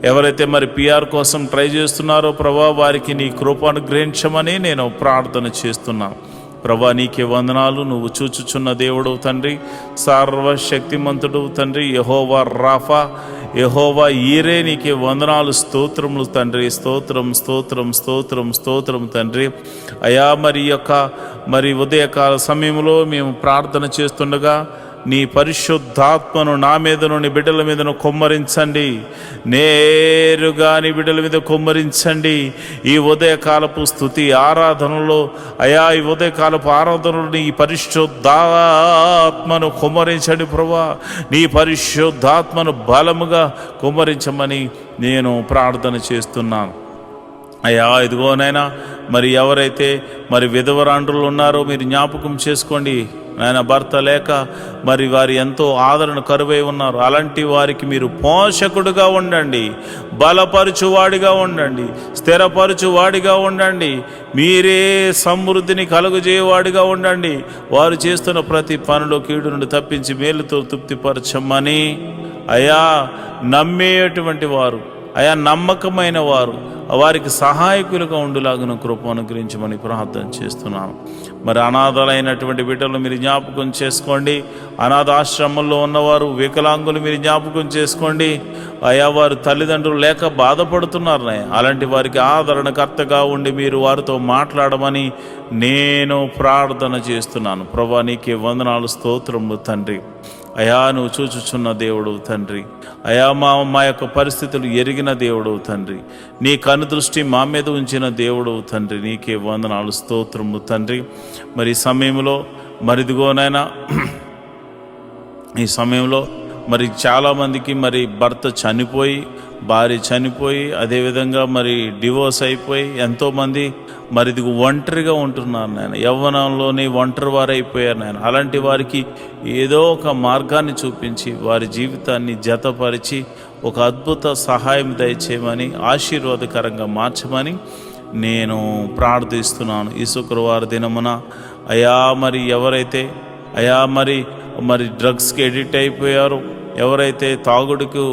ఎవరైతే మరి పిఆర్ కోసం ట్రై చేస్తున్నారో ప్రభా, వారికి నీ కృప అనుగ్రహించమని నేను ప్రార్థన చేస్తున్నాను. ప్రభా నీకే వందనాలు. నువ్వు చూచుచున్న దేవుడు తండ్రి, సర్వశక్తిమంతుడు తండ్రి, యెహోవా రాఫా, యెహోవా ఈరే, నీకే వందనాలు, స్తోత్రములు తండ్రి. స్తోత్రం తండ్రి అయా. మరి ఉదయకాల సమయంలో మేము ప్రార్థన చేస్తుండగా నీ పరిశుద్ధాత్మను నా మీదను నీ బిడ్డల మీదను కుమ్మరించండి. నేరుగా నీ బిడ్డల మీద కుమ్మరించండి. ఈ ఉదయకాలపు స్తుతి ఆరాధనలో అయా, ఈ ఉదయకాలపు ఆరాధనలో నీ పరిశుద్ధాత్మను కుమ్మరించండి ప్రభా. నీ పరిశుద్ధాత్మను బలముగా కుమ్మరించమని నేను ప్రార్థన చేస్తున్నాను అయ్యా. ఇదిగోనైనా మరి ఎవరైతే మరి విధవరాండ్రులు ఉన్నారో మీరు జ్ఞాపకం చేసుకోండి నాయన. భర్త లేక మరి వారు ఎంతో ఆదరణ కరువై ఉన్నారు. అలాంటి వారికి మీరు పోషకుడుగా ఉండండి, బలపరచువాడిగా ఉండండి, స్థిరపరచువాడిగా ఉండండి. మీరే సమృద్ధిని కలుగజేయవాడిగా ఉండండి. వారు చేస్తున్న ప్రతి పనిలో కీడు నుండి తప్పించి మేలుతో తృప్తిపరచమని అయా. నమ్మేటువంటి వారు అయా, నమ్మకమైన వారు, వారికి సహాయకులుగా ఉండులాగిన కృప అనుగ్రహించమని ప్రార్థన చేస్తున్నాను. మరి అనాథలైనటువంటి బిడ్డలు మీరు జ్ఞాపకం చేసుకోండి. అనాథాశ్రమంలో ఉన్నవారు, వికలాంగులు మీరు జ్ఞాపకం చేసుకోండి అయా. వారు తల్లిదండ్రులు లేక బాధపడుతున్నారు. అలాంటి వారికి ఆదరణకర్తగా ఉండి మీరు వారితో మాట్లాడమని నేను ప్రార్థన చేస్తున్నాను. ప్రభా నీకే వందనాలు, స్తోత్రములు తండ్రి అయా. నువ్వు చూచుచున్న దేవుడు తండ్రి అయా. మా యొక్క పరిస్థితులు ఎరిగిన దేవుడు తండ్రి. నీ కనుదృష్టి మా మీద ఉంచిన దేవుడు తండ్రి. నీకే వందనాలు, స్తోత్రము తండ్రి. మరి ఈ సమయంలో మరిదిగోనైనా ఈ సమయంలో మరి చాలామందికి మరి భర్త చనిపోయి, భార్య చనిపోయి, అదేవిధంగా మరి డివోర్స్ అయిపోయి ఎంతోమంది మరి ఇది ఒంటరిగా ఉంటున్నారు నాయన. యవ్వనంలోనే ఒంటరి వారు అయిపోయారు నాయన. అలాంటి వారికి ఏదో ఒక మార్గాన్ని చూపించి వారి జీవితాన్ని జతపరిచి ఒక అద్భుత సహాయం దయచేయమని, ఆశీర్వాదకరంగా మార్చమని నేను ప్రార్థిస్తున్నాను. ఈ శుక్రవారం దినమున అయా మరి ఎవరైతే అయా మరి డ్రగ్స్కి ఎడిక్ట్ అయిపోయారో, ఎవరైతే తాగుడుకు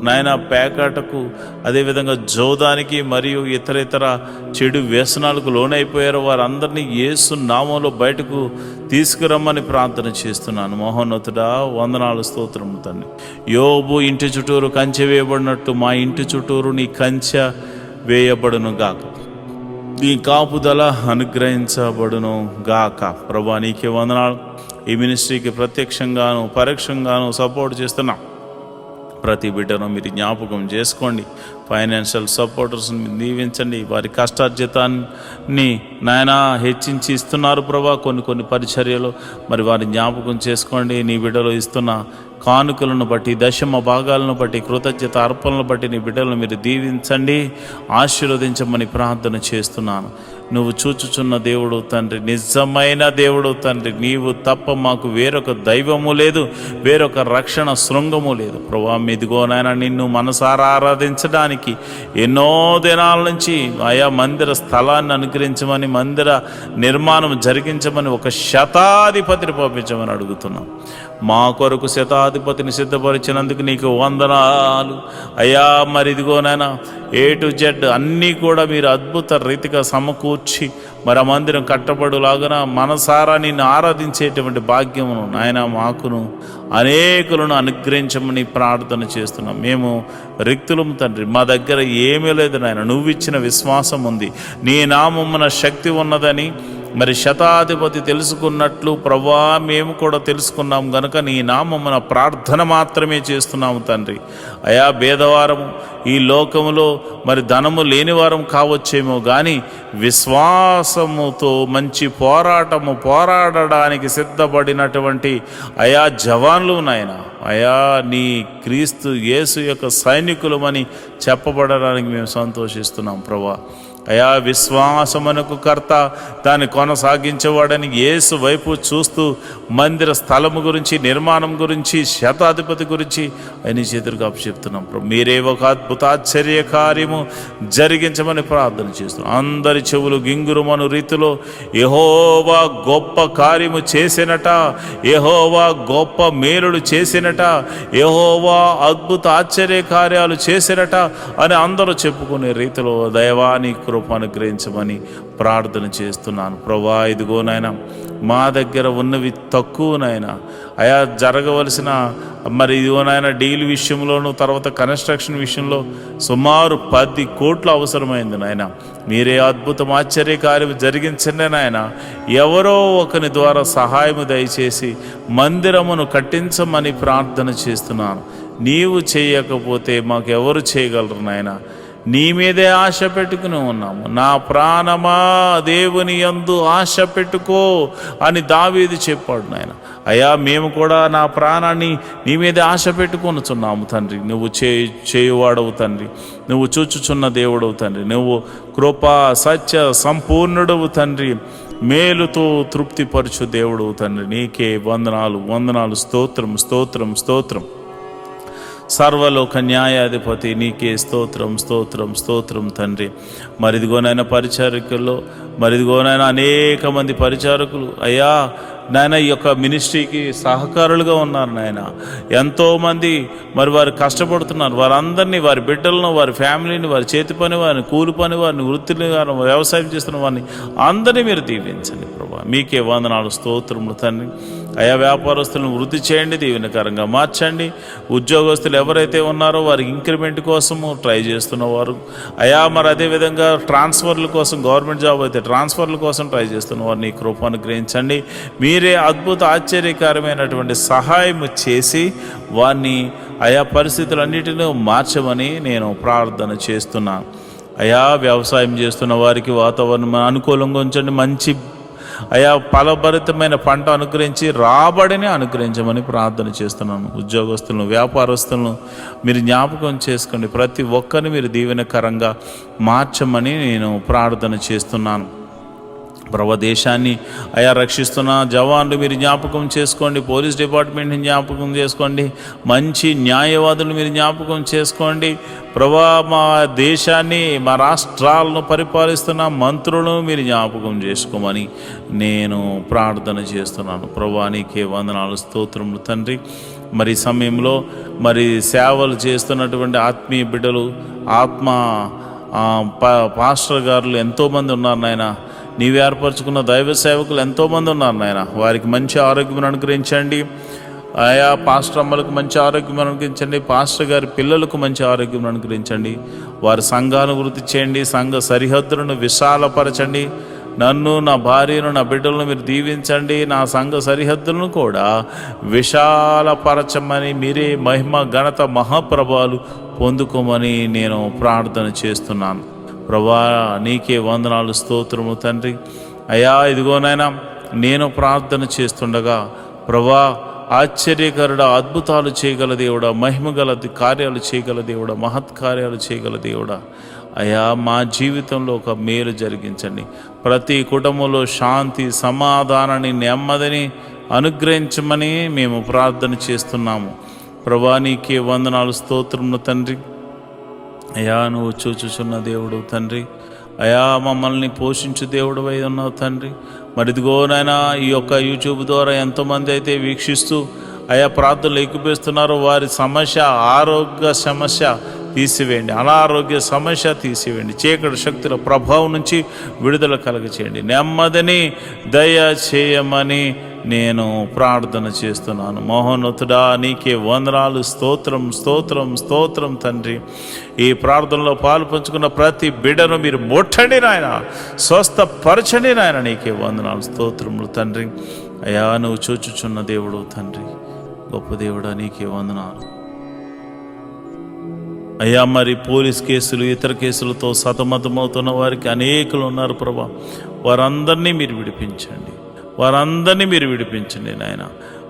నాయన, పేకాటకు, అదేవిధంగా జోదానికి మరియు ఇతర చెడు వ్యసనాలకు లోనైపోయారో వారందరినీ యేసు నామంలో బయటకు తీసుకురమ్మని ప్రార్థన చేస్తున్నాను. మహోన్నతుడా వందనాలు, స్తోత్రము తండ్రి. యోబు ఇంటి చుట్టూరు కంచె వేయబడినట్టు మా ఇంటి చుట్టూరు నీ కంచె వేయబడును గాక, నీ కాపుదల అనుగ్రహించబడును గాక. ప్రభా నీకే వందనాలు. ఈ మినిస్ట్రీకి ప్రత్యక్షంగాను పరోక్షంగాను సపోర్ట్ చేస్తున్నా ప్రతి బిడ్డను మీరు జ్ఞాపకం చేసుకోండి. ఫైనాన్షియల్ సపోర్టర్స్ని మీరు దీవించండి. వారి కష్టార్జితాన్ని నాయన హెచ్చించి ఇస్తున్నారు ప్రభా కొన్ని పరిచర్యలు, మరి వారి జ్ఞాపకం చేసుకోండి. నీ బిడ్డలు ఇస్తున్న కానుకలను బట్టి, దశమ భాగాలను బట్టి, కృతజ్ఞత అర్పణలను బట్టి నీ బిడ్డలను మీరు దీవించండి, ఆశీర్వదించమని ప్రార్థన చేస్తున్నాను. నువ్వు చూచుచున్న దేవుడు తండ్రి, నిజమైన దేవుడు తండ్రి. నీవు తప్ప మాకు వేరొక దైవము లేదు, వేరొక రక్షణ శృంగము లేదు ప్రభా. ఇదిగోనైనా నిన్ను మనసారా ఆరాధించడానికి ఎన్నో దినాల నుంచి ఆయా మందిర స్థలాన్ని అనుగ్రహించమని, మందిర నిర్మాణం జరిగించమని ఒక శతాధిపతిని పంపించమని అడుగుతున్నాం. మా కొరకు శతాధిపతిని సిద్ధపరిచినందుకు నీకు వందనాలు అయ్యా. మరి ఇదిగోనైనా A to Z అన్నీ కూడా మీరు అద్భుత రీతిగా సమకూర్చి మరి ఆ మందిరం కట్టబడులాగన మనసారా నిన్ను ఆరాధించేటువంటి భాగ్యమును నాయన మాకును అనేకులను అనుగ్రహించమని ప్రార్థన చేస్తున్నాం. మేము రిక్తులం తండ్రి, మా దగ్గర ఏమీ లేదు నాయన. నువ్వు ఇచ్చిన విశ్వాసం ఉంది, నీ నామమున శక్తి ఉన్నదని మరి శతాధిపతి తెలుసుకున్నట్లు ప్రభా మేము కూడా తెలుసుకున్నాం గనుక నీ నామమున ప్రార్థన మాత్రమే చేస్తున్నాము తండ్రి. అయా భేదవారము ఈ లోకములో మరి ధనము లేనివారం కావచ్చేమో కానీ విశ్వాసముతో మంచి పోరాడడానికి సిద్ధపడినటువంటి అయా జవాన్లు నాయన, అయా నీ క్రీస్తు యేసు యొక్క సైనికులమని చెప్పబడడానికి మేము సంతోషిస్తున్నాం ప్రభా. అయా విశ్వాసమునకు కర్త, దాన్ని కొనసాగించేవాడని యేసు వైపు చూస్తూ మందిర స్థలము గురించి, నిర్మాణం గురించి, శతాధిపతి గురించి ఆయన చేతులకు అప్పచెప్తున్నాం ప్రభు. మీరే ఒక అద్భుతాశ్చర్య కార్యము జరిగించమని ప్రార్థన చేస్తున్నాం. అందరి చెవులు గింగురుమను రీతిలో యెహోవా గొప్ప కార్యము చేసినట, యెహోవా గొప్ప మేలులు చేసినట, యెహోవా అద్భుత ఆశ్చర్య కార్యాలు చేసినట అని అందరూ చెప్పుకునే రీతిలో దైవాని అనుగ్రహించమని ప్రార్థన చేస్తున్నాను ప్రభా. ఇదిగోనైనా మా దగ్గర ఉన్నవి తక్కువనైనా అయా జరగవలసిన మరి ఇదిగోనైనా డీల్ విషయంలోనూ తర్వాత కన్స్ట్రక్షన్ విషయంలో సుమారు 10 కోట్లు అవసరమైంది నాయన. మీరే అద్భుతం ఆశ్చర్యకార్యం జరిగించండి నాయన. ఎవరో ఒకరి ద్వారా సహాయము దయచేసి మందిరమును కట్టించమని ప్రార్థన చేస్తున్నాను. నీవు చేయకపోతే మాకెవరు చేయగలరు నాయన. నీ మీదే ఆశ పెట్టుకుని ఉన్నాము. నా ప్రాణమా దేవుని యందు ఆశ పెట్టుకో అని దావీదు చెప్పాడు నాయన. అయ్యా మేము కూడా నా ప్రాణాన్ని నీ మీదే ఆశ పెట్టుకొనుచున్నాము తండ్రి. నువ్వు చేయువాడవు తండ్రి, నువ్వు చూచుచున్న దేవుడవు తండ్రి, నువ్వు కృపా సత్య సంపూర్ణుడవు తండ్రి, మేలుతో తృప్తిపరచు దేవుడవు తండ్రి. నీకే వందనాలు స్తోత్రం. సర్వలోక న్యాయాధిపతి నీకే స్తోత్రం తండ్రి. మరిదిగోనైనా పరిచారకుల్లో మరిదిగోనైనా అనేక మంది పరిచారకులు అయ్యా నాయన ఈ యొక్క మినిస్ట్రీకి సహకారులుగా ఉన్నారు నాయన. ఎంతోమంది మరి వారు కష్టపడుతున్నారు. వారందరినీ, వారి బిడ్డలను, వారి ఫ్యామిలీని, వారి చేతి పని వారిని, కూలి పని వారిని, వృత్తిని వారిని, వ్యవసాయం చేస్తున్న వారిని అందరినీ మీరు దీవించండి ప్రభా. మీకే వందనాలు స్తోత్రములు తండ్రి. అయా వ్యాపారస్తులను వృద్ధి చేయండి, దీవెనకరంగా మార్చండి. ఉద్యోగస్తులు ఎవరైతే ఉన్నారో వారికి ఇంక్రిమెంట్ కోసము ట్రై చేస్తున్నవారు అయా మరి అదేవిధంగా ట్రాన్స్ఫర్ల కోసం, గవర్నమెంట్ జాబ్ అయితే ట్రాన్స్ఫర్ల కోసం ట్రై చేస్తున్నవారు నీ కృపను గ్రహించండి. మీరే అద్భుత ఆశ్చర్యకరమైనటువంటి సహాయం చేసి వారిని ఆయా పరిస్థితులన్నిటినీ మార్చమని నేను ప్రార్థన చేస్తున్నాను. అయా వ్యవసాయం చేస్తున్న వారికి వాతావరణం అనుకూలంగా ఉంచండి. మంచి అయా ఫలభరితమైన పంట అనుగ్రహించి రాబడిని అనుగ్రహించమని ప్రార్థన చేస్తున్నాను. ఉద్యోగస్తులను, వ్యాపారస్తులను మీరు జ్ఞాపకం చేసుకోండి. ప్రతి ఒక్కరిని మీరు దీవెనకరంగా మార్చమని నేను ప్రార్థన చేస్తున్నాను. ప్రభు దేశాన్ని అయా రక్షిస్తున్న జవాన్లు మీరు జ్ఞాపకం చేసుకోండి. పోలీస్ డిపార్ట్మెంట్ని జ్ఞాపకం చేసుకోండి. మంచి న్యాయవాదులు మీరు జ్ఞాపకం చేసుకోండి. ప్రభా మా దేశాన్ని, మా రాష్ట్రాలను పరిపాలిస్తున్న మంత్రులను మీరు జ్ఞాపకం చేసుకోమని నేను ప్రార్థన చేస్తున్నాను. ప్రభా నీకే వందనాలు స్తోత్రములు తండ్రి. మరి సమయంలో మరి సేవలు చేస్తున్నటువంటి ఆత్మీయ బిడ్డలు, పాస్టర్ గారులు ఎంతోమంది ఉన్నారు నాయన. నీవు ఏర్పరచుకున్న దైవ సేవకులు ఎంతోమంది ఉన్నారు నాయన. వారికి మంచి ఆరోగ్యం అనుగ్రహించండి. ఆయా పాస్టర్ అమ్మలకు మంచి ఆరోగ్యం అనుగ్రహించండి. పాస్టర్ గారి పిల్లలకు మంచి ఆరోగ్యం అనుగ్రహించండి. వారి సంఘాలను వృద్ధి చేయండి. సంఘ సరిహద్దులను విశాలపరచండి. నన్ను, నా భార్యను, నా బిడ్డలను మీరు దీవించండి. నా సంఘ సరిహద్దులను కూడా విశాలపరచమని, మీరే మహిమ, ఘనత, మహాప్రభావాలు పొందుకోమని నేను ప్రార్థన చేస్తున్నాను. ప్రభా, నీకే వందనాలు, స్తోత్రము తండ్రి. అయ్యా, ఇదిగోనైనా నేను ప్రార్థన చేస్తుండగా ప్రభా, ఆశ్చర్యకరుడ, అద్భుతాలు చేయగల దేవుడా, మహిమగల కార్యాలు చేయగల దేవుడా, మహత్కార్యాలు చేయగల దేవుడా, అయ్యా మా జీవితంలో ఒక మేలు జరిగించండి. ప్రతి కుటుంబంలో శాంతి, సమాధానాన్ని, నెమ్మదిని అనుగ్రహించమని మేము ప్రార్థన చేస్తున్నాము. ప్రభా, నీకే వందనాలు, స్తోత్రములు తండ్రి. అయ్యా, నువ్వు చూచుచున్న దేవుడు తండ్రి. అయా, మమ్మల్ని పోషించు దేవుడు అయి ఉన్నావు తండ్రి. మరి ఇదిగోనైనా ఈ యొక్క యూట్యూబ్ ద్వారా ఎంతోమంది అయితే వీక్షిస్తూ అయా ప్రార్థనలు ఎక్కువేస్తున్నారో వారి సమస్య, ఆరోగ్య సమస్య తీసివేయండి, అనారోగ్య సమస్య తీసివేయండి, చీకటి శక్తుల ప్రభావం నుంచి విడుదల కలగచేయండి, నెమ్మదిని దయ చేయమని నేను ప్రార్థన చేస్తున్నాను. మహోన్నతుడా, నీకే వందనాలు, స్తోత్రం స్తోత్రం స్తోత్రం తండ్రి. ఈ ప్రార్థనలో పాలు పంచుకున్న ప్రతి బిడ్డను మీరు ముట్టండి నాయన, స్వస్థపరచండి నాయన. నీకే వందనాలు, స్తోత్రములు తండ్రి. అయ్యా, నువ్వు చూచుచున్న దేవుడు తండ్రి, గొప్ప దేవుడా, నీకే వందనాలు. అయ్యా, మరి పోలీస్ కేసులు, ఇతర కేసులతో సతమతమవుతున్న వారికి అనేకులు ఉన్నారు ప్రభా. వారందరినీ మీరు విడిపించండి, వారందరినీ మీరు విడిపించండి నాయన.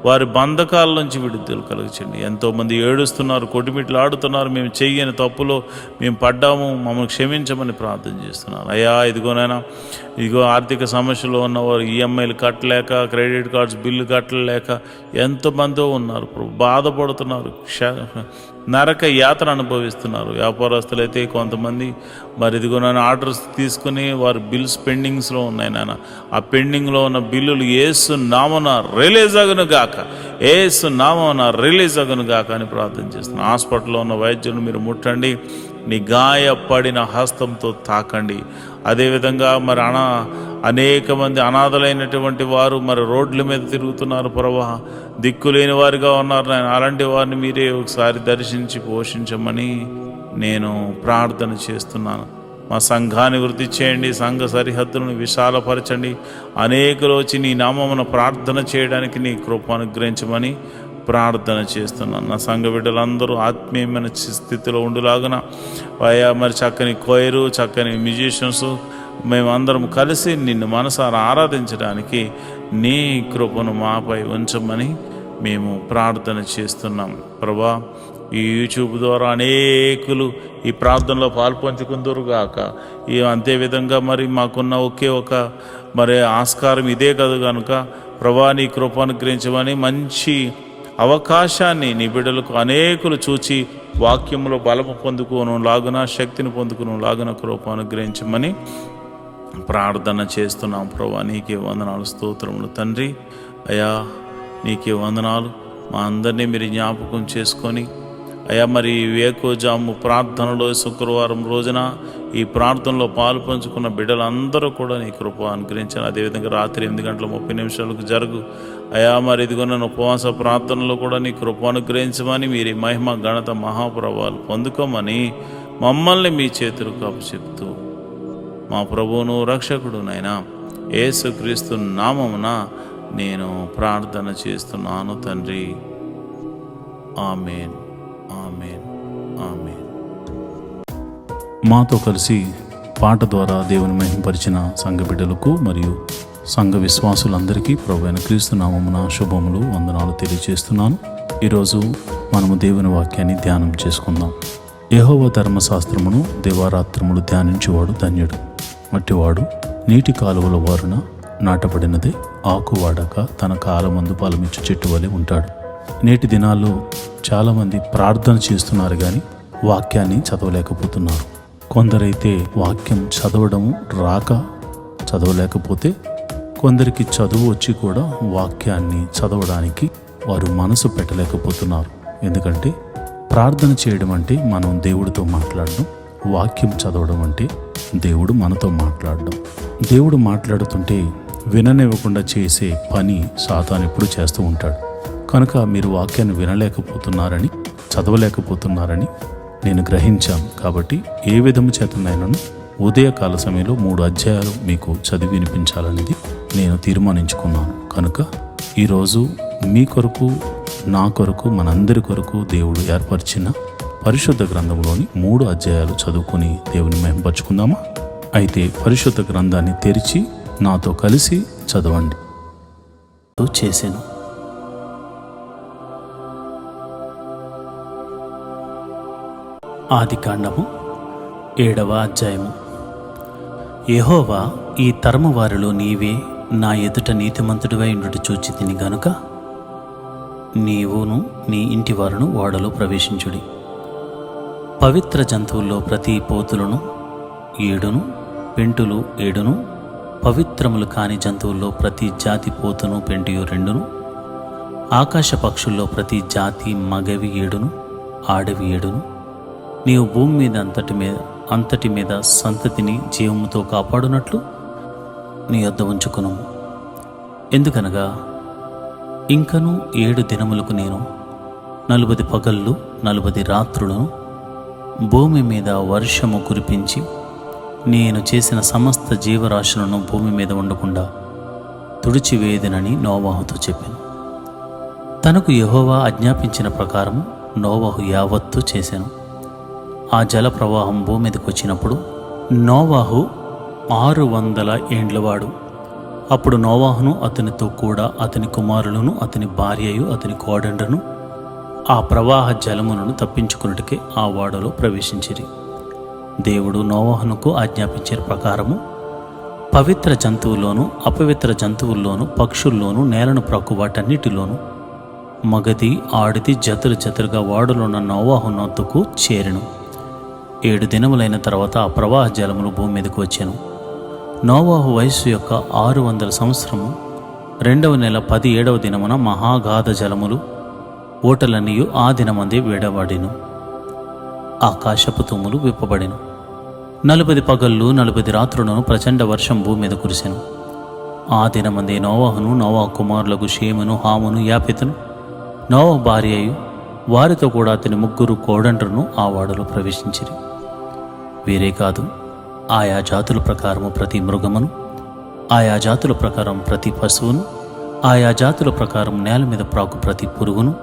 వారి బంధకాల నుంచి విడుదల కలుగచండి. ఎంతోమంది ఏడుస్తున్నారు, కొట్టుమిట్లు ఆడుతున్నారు. మేము చెయ్యని తప్పులో మేము పడ్డాము, మమ్మల్ని క్షమించమని ప్రార్థన చేస్తున్నారు. అయ్యా, ఇదిగోనైనా ఇదిగో ఆర్థిక సమస్యలో ఉన్నవారు ఈఎంఐలు కట్టలేక, క్రెడిట్ కార్డ్స్ బిల్లు కట్టలేక ఎంతమందో ఉన్నారు ప్రభు, బాధపడుతున్నారు, నరక యాతన అనుభవిస్తున్నారు. వ్యాపారస్తులు అయితే కొంతమంది మరి ఇదిగో నన్ను ఆర్డర్స్ తీసుకుని వారు బిల్స్ పెండింగ్స్లో ఉన్నాయి నాన్న. ఆ పెండింగ్లో ఉన్న బిల్లులు యేసు నామమున రిలీజ్ అగును గాక, యేసు నామమున రిలీజ్ అగును గాక అని ప్రార్థన చేస్తున్నాను. హాస్పిటల్లో ఉన్న వైద్యులను మీరు ముట్టండి, నీ గాయపడిన హస్తంతో తాకండి. అదేవిధంగా మరి అనేక మంది అనాథలైనటువంటి వారు మరి రోడ్ల మీద తిరుగుతున్నారు ప్రభా, దిక్కులేని వారిగా ఉన్నారు నాయన. అలాంటి వారిని మీరే ఒకసారి దర్శించి పోషించమని నేను ప్రార్థన చేస్తున్నాను. మా సంఘాన్ని వృద్ధి చేయండి, సంఘ సరిహద్దులను విశాలపరచండి. అనేకులు వచ్చి నీ నామమున ప్రార్థన చేయడానికి నీ కృప అనుగ్రహించమని ప్రార్థన చేస్తున్నాను. నా సంఘ బిడ్డలందరూ ఆత్మీయమైన స్థితిలో ఉండులాగున అయ్యా, మరి చక్కని కోయరు, చక్కని మ్యూజిషియన్స్ మేమందరం కలిసి నిన్ను మనసారా ఆరాధించడానికి నీ కృపను మాపై ఉంచమని మేము ప్రార్థన చేస్తున్నాం ప్రభా. ఈ యూట్యూబ్ ద్వారా అనేకులు ఈ ప్రార్థనలో పాల్పంచుకుందరుగాక. అంతేవిధంగా మరి మాకున్న ఒకే ఒక మరి ఆస్కారం ఇదే కదా కనుక ప్రభా, నీ కృప అనుగ్రహించమని మంచి అవకాశాన్ని నీ బిడ్డలకు అనేకులు చూచి వాక్యంలో బలము పొందుకోను లాగున, శక్తిని పొందుకును లాగున కృప అనుగ్రహించమని ప్రార్థన చేస్తున్నాం ప్రభా. నీకే వందనాలు, స్తోత్రములు తండ్రి. అయ్యా, నీకే వందనాలు. మా అందరినీ మీరు జ్ఞాపకం చేసుకొని అయ్యా, మరి వేకోజాము ప్రార్థనలో శుక్రవారం రోజున ఈ ప్రార్థనలో పాలు పంచుకున్న బిడ్డలందరూ కూడా నీ కృప అనుగ్రహించాను. అదేవిధంగా రాత్రి 8:30 జరుగు అయ్యా, మరి ఇదిగోన్న ఉపవాస ప్రార్థనలో కూడా నీ కృప అనుగ్రహించమని, మీరు మహిమ, ఘనత, మహాప్రభావాలు పొందుకోమని మమ్మల్ని మీ చేతులకు అప్పచెప్తూ మా ప్రభువును రక్షకుడు నైనా యేసుక్రీస్తు నామమున నేను ప్రార్థన చేస్తున్నాను తండ్రి. ఆమేన్, ఆమేన్, ఆమేన్. మాతో కలిసి పాట ద్వారా దేవుని మహింపరిచిన సంఘ బిడ్డలకు మరియు సంఘ విశ్వాసులందరికీ ప్రభువైన క్రీస్తు నామమున శుభములు, వందనాలు తెలియజేస్తున్నాను. ఈరోజు మనము దేవుని వాక్యాన్ని ధ్యానం చేసుకుందాం. యెహోవా ధర్మశాస్త్రమును దివారాత్రములు ధ్యానించేవాడు ధన్యుడు. మట్టివాడు నీటి కాలువల వారున నాటబడినదే, ఆకువాడక తన కాలమందు ఫలమిచ్చు చెట్టు వలె ఉంటాడు. నేటి దినాల్లో చాలామంది ప్రార్థన చేస్తున్నారు కానీ వాక్యాన్ని చదవలేకపోతున్నారు. కొందరైతే వాక్యం చదవడము రాక చదవలేకపోతే, కొందరికి చదువు వచ్చి కూడా వాక్యాన్ని చదవడానికి వారు మనసు పెట్టలేకపోతున్నారు. ఎందుకంటే ప్రార్థన చేయడం అంటే మనం దేవుడితో మాట్లాడడం, వాక్యం చదవడం అంటే దేవుడు మనతో మాట్లాడడం. దేవుడు మాట్లాడుతుంటే విననివ్వకుండా చేసే పని సాతాను ఎప్పుడు చేస్తూ ఉంటాడు. కనుక మీరు వాక్యాన్ని వినలేకపోతున్నారని, చదవలేకపోతున్నారని నేను గ్రహించాను. కాబట్టి ఏ విధము చేతనైనాను ఉదయకాల సమయంలో 3 అధ్యాయాలు మీకు చదివి వినిపించాలనేది నేను తీర్మానించుకున్నాను. కనుక ఈరోజు మీ కొరకు, నా కొరకు, మనందరి కొరకు దేవుడు ఏర్పరిచిన పరిశుద్ధ గ్రంథంలోని 3 అధ్యాయాలు చదువుకొని దేవుని మహిమపరుచుకుందామా? అయితే పరిశుద్ధ గ్రంథాన్ని తెరిచి నాతో కలిసి చదవండి. చేశాను. ఆదికాండము 7వ అధ్యాయము. యెహోవా, ఈ తరము వారిలో నీవే నా ఎదుట నీతిమంతుడివై ఉండుట చూచి తిని గనుక నీవును నీ ఇంటి వారును ఓడలో ప్రవేశించుడి. పవిత్ర జంతువుల్లో ప్రతి పోతులను 7, పెంటులు 7, పవిత్రములు కాని జంతువుల్లో ప్రతి జాతి పోతును పెంటియు 2, ఆకాశ పక్షుల్లో ప్రతి జాతి మగవి 7, ఆడవి 7. నీవు భూమి మీద అంతటి మీద సంతతిని జీవముతో కాపాడునట్లు నీ యొద్ద ఉంచుకును. ఎందుకనగా ఇంకను 7 దినములకు నేను 40 పగళ్ళు 40 రాత్రులను భూమి మీద వర్షము కురిపించి నేను చేసిన సమస్త జీవరాశులను భూమి మీద ఉండకుండా తుడిచివేయదనని నోవాహుతో చెప్పాను. తనకు యెహోవా ఆజ్ఞాపించిన ప్రకారము నోవాహు యావత్తు చేశాను. ఆ జల ప్రవాహం భూమి మీదకి వచ్చినప్పుడు నోవాహు 600 ఏండ్లవాడు. అప్పుడు నోవాహును అతనితో కూడా అతని కుమారులను అతని భార్యయు అతని కోడండ్రను ఆ ప్రవాహ జలములను తప్పించుకున్నట్టుకే ఆ ఓడలో ప్రవేశించిరి. దేవుడు నోవాహునకు ఆజ్ఞాపించిన ప్రకారము పవిత్ర జంతువుల్లోనూ అపవిత్ర జంతువుల్లోనూ పక్షుల్లోనూ నేలను ప్రాకు వాటన్నిటిలోనూ మగది ఆడిది జతలుగా ఓడలోన్న నోవాహు నొద్దకు చేరెను. 7 దినములైన తర్వాత ఆ ప్రవాహ జలములు భూమి మీదకు వచ్చాను. నోవాహు వయస్సు యొక్క 600 సంవత్సరము 2వ నెల 17వ దినమున మహాగాధ జలములు ఓటలన్నీయు ఆ దినమందే విడబడిను. ఆకాశపు తుమ్ములు విప్పబడిను. 40 పగళ్ళు 40 రాత్రులను ప్రచండ వర్షం భూమి మీద కురిసెను. ఆ దినమందే నోవాహును నోవాహు కుమారులకు షేమును హామును యాపెతును నోవాహు భార్యయు వారితో కూడా అతని 3 కోడండ్రును ఆ ఓడలో ప్రవేశించిరి. వీరే కాదు, ఆయా జాతుల ప్రకారము ప్రతి మృగమును, ఆయా జాతుల ప్రకారం ప్రతి పశువును, ఆయా జాతుల ప్రకారం నేల మీద ప్రాకు ప్రతి పురుగును,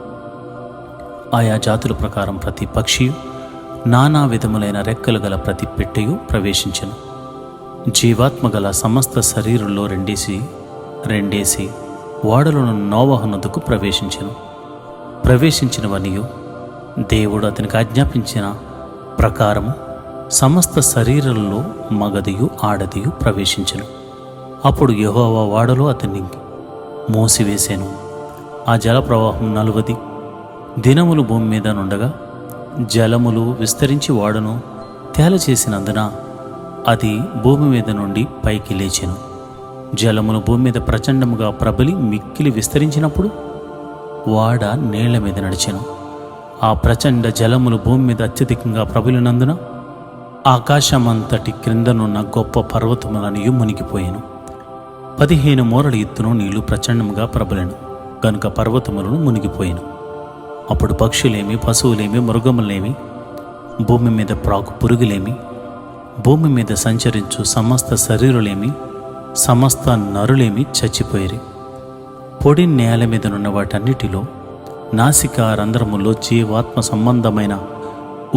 ఆయా జాతుల ప్రకారం ప్రతి పక్షియు, నానా విధములైన రెక్కలు గల ప్రతి పెట్టెయు ప్రవేశించెను. జీవాత్మ గల సమస్త శరీరుల్లో రెండేసి ఓడలను నోవాహునొద్దకు ప్రవేశించినవనియు దేవుడు అతనికి ఆజ్ఞాపించిన ప్రకారము సమస్త శరీరంలో మగదియు ఆడదియు ప్రవేశించెను. అప్పుడు యెహోవా ఓడలో అతన్ని మూసివేశాను. ఆ జల ప్రవాహం 40 దినములు భూమి మీద నుండగా జలములు విస్తరించి ఓడను తేలచేసినందున అది భూమి మీద నుండి పైకి లేచెను. జలములు భూమి మీద ప్రచండముగా ప్రబలి మిక్కిలి విస్తరించినప్పుడు ఓడ నీళ్ల మీద నడిచెను. ఆ ప్రచండ జలములు భూమి మీద అత్యధికంగా ప్రబలినందున ఆకాశమంతటి క్రిందనున్న గొప్ప పర్వతములనియు మునిగిపోయాను. 15 మూరల ఎత్తును నీళ్లు ప్రచండముగా ప్రబలెను గనుక పర్వతములను మునిగిపోయాను. అప్పుడు పక్షులేమి, పశువులేమి, మృగములేమి, భూమి మీద ప్రాకు పురుగులేమి, భూమి మీద సంచరించు సమస్త శరీరులేమి, సమస్త నరులేమి చచ్చిపోయిరి. పొడి నేల మీదనున్న వాటన్నిటిలో నాసిక రంధ్రములో జీవాత్మ సంబంధమైన